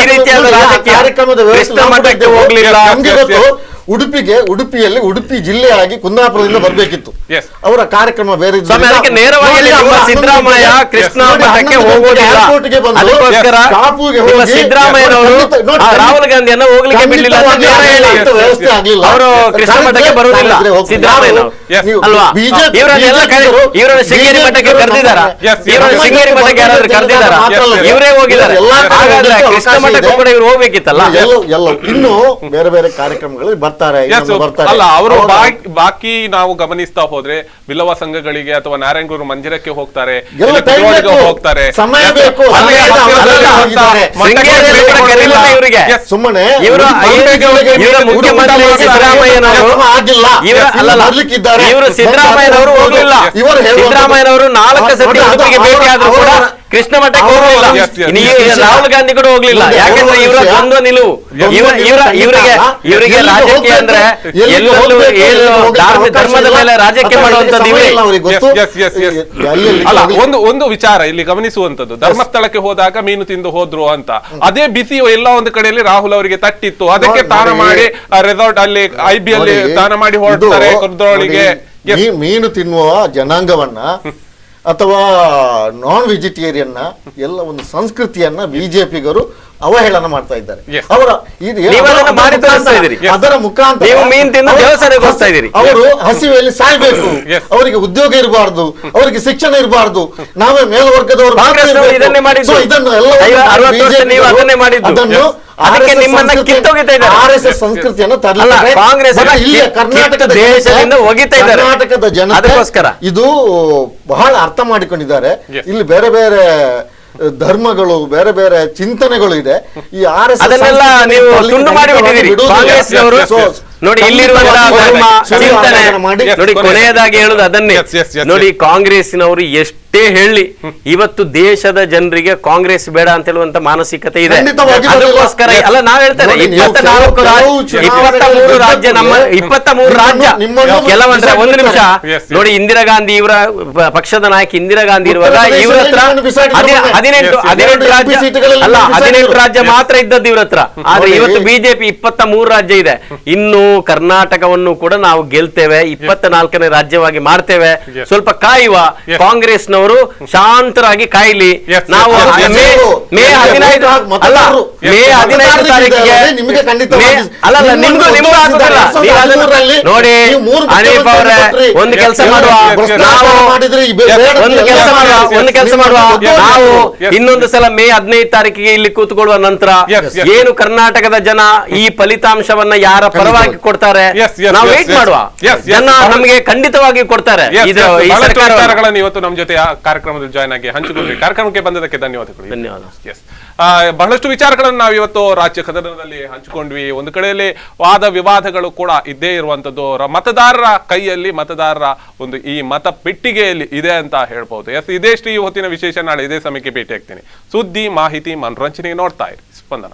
ಈ ರೀತಿಯಾದ ರಾಜಕೀಯ ಕೃಷ್ಣ ಮಠಕ್ಕೆ ಹೋಗ್ಲಿಲ್ಲ. ಉಡುಪಿಯಲ್ಲಿ ಉಡುಪಿ ಜಿಲ್ಲೆಯಾಗಿ ಕುಂದಾಪುರದಿಂದ ಬರಬೇಕಿತ್ತು. ಅವರ ಕಾರ್ಯಕ್ರಮ ಬೇರೆ ಅದಕ್ಕೆ ನೇರವಾಗಿ ಸಿದ್ದರಾಮಯ್ಯ ಕೃಷ್ಣ ಮಠಕ್ಕೆ ಹೋಗೋದಿಲ್ಲ. ಅದಕ್ಕೋಸ್ಕರ ಸಿದ್ದರಾಮಯ್ಯನವರು ರಾಹುಲ್ ಗಾಂಧಿಯನ್ನ ಹೋಗ್ಲಿಕ್ಕೆ ಬಿಡ್ಲಿಲ್ಲ ಅಂತ ನೇರ ಹೇಳಿ ಅವರು ಕೃಷ್ಣ ಮಠಕ್ಕೆ ಬರುವುದಿಲ್ಲ ಸಿದ್ದರಾಮಯ್ಯನವರು ಅಲ್ವಾ? ಇವರನ್ನ ಶೃಂಗೇರಿ ಮಠಕ್ಕೆ ಕರೆದಿದ್ದಾರ? ಇವರನ್ನ ಶೃಂಗೇರಿ ಮಠಕ್ಕೆ ಯಾರಾದ್ರೂ ಕರೆದಿದ್ದಾರ? ಇವರೇ ಹೋಗಿದ್ದಾರೆ. ಹಾಗಾದ್ರೆ ಕೃಷ್ಣ ಮಠಕ್ಕೂ ಕೂಡ ಇವ್ರು ಹೋಗ್ಬೇಕಿತ್ತಲ್ಲ. ಇನ್ನು ಬೇರೆ ಬೇರೆ ಕಾರ್ಯಕ್ರಮಗಳಲ್ಲಿ ಅಲ್ಲ, ಅವರು ಬಾಕಿ ನಾವು ಗಮನಿಸ್ತಾ ಹೋದ್ರೆ ಬಿಲ್ಲವ ಸಂಘಗಳಿಗೆ ಅಥವಾ ನಾರಾಯಣಗುರು ಮಂದಿರಕ್ಕೆ ಹೋಗ್ತಾರೆ, ಹೋಗ್ತಾರೆ. ಸುಮ್ಮನೆ ಇವರು ಸಿದ್ದರಾಮಯ್ಯನವರು ಹೋಗ್ಲಿಲ್ಲ. ಸಿದ್ದರಾಮಯ್ಯನವರು 4 ಸತಿ ಉಡುಪಿಗೆ ಭೇಟಿ ಆದ್ರೂ ಕೂಡ ಕೃಷ್ಣ ಮಠಕ್ಕೆ ಹೋಗಲಿಲ್ಲ. ರಾಹುಲ್ ಗಾಂಧಿ ಕೂಡ ಹೋಗ್ಲಿಲ್ಲ. ಯಾಕಂದ್ರೆ ಇವರ ದ್ವಂದ್ವ ನಿಲುವು. ಇವರಿಗೆ ರಾಜಕೀಯ ಅಂದ್ರೆ ಎಲ್ಲೆಲ್ಲೂ ಧರ್ಮದ ಮೇಲೆ ರಾಜಕೀಯ ಮಾಡುವಂತದ್ದು ಇವರೇ. ಅಲ್ಲ, ಒಂದು ವಿಚಾರ ಇಲ್ಲಿ ಗಮನಿಸುವಂತದ್ದು, ಧರ್ಮಸ್ಥಳಕ್ಕೆ ಹೋದಾಗ ಮೀನು ತಿಂದು ಹೋದ್ರು ಅಂತ, ಅದೇ ಬಿಸಿ ಎಲ್ಲ ಒಂದು ಕಡೆಯಲ್ಲಿ ರಾಹುಲ್ ಅವರಿಗೆ ತಟ್ಟಿತ್ತು. ಅದಕ್ಕೆ ತಾನ ಮಾಡಿ ರೆಸಾರ್ಟ್ ಅಲ್ಲಿ IB ಅಲ್ಲಿ ತಾನ ಮಾಡಿ ಹೊರಡ್ತಾರೆ ಕುರ್ದೋಳಿಗೆ. ಮೀನು ತಿನ್ನುವ ಜನಾಂಗವನ್ನ ಅಥವಾ ನಾನ್ ವೆಜಿಟೇರಿಯನ್ ಎಲ್ಲ ಒಂದು ಸಂಸ್ಕೃತಿಯನ್ನ ಬಿಜೆಪಿಗರು ಅವಹೇಳನ ಮಾಡ್ತಾ ಇದ್ದಾರೆ. ಅದರ ಮುಖಾಂತರ ಅವರು ಹಸಿವೆಯಲ್ಲಿ ಸಾಯ್ಬೇಕು, ಅವರಿಗೆ ಉದ್ಯೋಗ ಇರಬಾರ್ದು, ಅವರಿಗೆ ಶಿಕ್ಷಣ ಇರಬಾರ್ದು, ನಾವೇ ಮೇಲ್ವರ್ಗದವರು RSS ಸಂಸ್ಕೃತಿಯನ್ನು ಕರ್ನಾಟಕದ ಜನತೆ ಇದು ಬಹಳ ಅರ್ಥ ಮಾಡಿಕೊಂಡಿದ್ದಾರೆ. ಇಲ್ಲಿ ಬೇರೆ ಬೇರೆ ಧರ್ಮಗಳು, ಬೇರೆ ಬೇರೆ ಚಿಂತನೆಗಳು ಇದೆ. ಈ RSS ಅದನ್ನೆಲ್ಲ ನೀವು ತುಂಡು ಮಾಡಿಬಿಟ್ಟಿದ್ದೀರಿ ಕಾಂಗ್ರೆಸ್ನವರು. ನೋಡಿ, ಇಲ್ಲಿರುವಂತಹ ಧರ್ಮ ಚಿಂತನೆ ನೋಡಿ, ಕೊನೆಯದಾಗಿ ಹೇಳುದು ಅದನ್ನೇ ನೋಡಿ. ಕಾಂಗ್ರೆಸ್ನವರು ಎಷ್ಟೇ ಹೇಳಿ ಇವತ್ತು ದೇಶದ ಜನರಿಗೆ ಕಾಂಗ್ರೆಸ್ ಬೇಡ ಅಂತ ಹೇಳುವಂತ ಮಾನಸಿಕತೆ ಇದೆ. ಅದಕ್ಕೋಸ್ಕರ ಅಲ್ಲ, ನಾವ್ ಹೇಳ್ತೇವೆ 23 ರಾಜ್ಯ, ನಮ್ಮ 23 ರಾಜ್ಯ ಕೆಲವಂದ್ರೆ. ಒಂದು ನಿಮಿಷ ನೋಡಿ, ಇಂದಿರಾ ಗಾಂಧಿ ಇವರ ಪಕ್ಷದ ನಾಯಕಿ ಇಂದಿರಾ ಗಾಂಧಿ ಇರುವಾಗ ಇವ್ರ ಹತ್ರ 18 ರಾಜ್ಯ ಅಲ್ಲ, 18 ರಾಜ್ಯ ಮಾತ್ರ ಇದ್ದದ್ದು ಇವ್ರ ಹತ್ರ. ಆದ್ರೆ ಇವತ್ತು ಬಿಜೆಪಿ 23 ರಾಜ್ಯ ಇದೆ. ಇನ್ನು ಕರ್ನಾಟಕವನ್ನು ಕೂಡ ನಾವು ಗೆಲ್ತೇವೆ, 24ನೇ ರಾಜ್ಯವಾಗಿ ಮಾಡ್ತೇವೆ, ಸ್ವಲ್ಪ ಕಾಯುವ. ಕಾಂಗ್ರೆಸ್ನವರು ಶಾಂತರಾಗಿ ಕಾಯ್ಲಿ. ನಾವು ಮೇ 15 ಅಲ್ಲ, ಮೇ 15 ತಾರೀಕಿಗೆ ಅಲ್ಲಲ್ಲ, ನಿಮ್ಗೂ ಆಗುದಿಲ್ಲ. ನೋಡಿ ಹನೀಫ್ ಅವರೇ, ಒಂದು ಕೆಲಸ ಮಾಡುವ, ನಾವು ಒಂದು ಕೆಲಸ ಮಾಡುವ, ನಾವು ಇನ್ನೊಂದು ಸಲ ಮೇ 15 ತಾರೀಕಿಗೆ ಇಲ್ಲಿ ಕೂತ್ಕೊಳ್ಳುವ ನಂತರ ಏನು ಕರ್ನಾಟಕದ ಜನ ಈ ಫಲಿತಾಂಶವನ್ನ ಯಾರ ಪರವಾಗಿ ಕೊಡ್ತಾರೆ ನಾವು ವೇಟ್ ಮಾಡುವ. ಜನ ನಮಗೆ ಖಂಡಿತವಾಗಿ ಕೊಡ್ತಾರೆ. ವಿಚಾರಗಳನ್ನು ಇವತ್ತು ನಮ್ಮ ಜೊತೆ ಕಾರ್ಯಕ್ರಮದಲ್ಲಿ ಜಾಯ್ನ್ ಆಗಿ ಹಂಚಿಕೊಂಡ್ರಿ. ಕಾರ್ಯಕ್ರಮಕ್ಕೆ ಬಂದದಕ್ಕೆ ಧನ್ಯವಾದಗಳು. ಧನ್ಯವಾದ. ಬಹಳಷ್ಟು ವಿಚಾರಗಳನ್ನು ನಾವು ಇವತ್ತು ರಾಜ್ಯ ಕದನದಲ್ಲಿ ಹಂಚಿಕೊಂಡ್ವಿ. ಒಂದು ಕಡೆಯಲ್ಲಿ ವಾದ ವಿವಾದಗಳು ಕೂಡ ಇದ್ದೇ ಇರುವಂತದ್ದು ಮತದಾರರ ಕೈಯಲ್ಲಿ, ಮತದಾರರ ಒಂದು ಈ ಮತ ಪೆಟ್ಟಿಗೆಯಲ್ಲಿ ಇದೆ ಅಂತ ಹೇಳ್ಬಹುದು. ಇದೇ ಶ್ರೀ ಹೊತ್ತಿನ ವಿಶೇಷ. ನಾಳೆ ಇದೇ ಸಮಯಕ್ಕೆ ಭೇಟಿ ಆಗ್ತೀನಿ. ಸುದ್ದಿ, ಮಾಹಿತಿ, ಮನೋರಂಜನೆಗೆ ನೋಡ್ತಾ ಇರಿ ಸ್ಪಂದನ.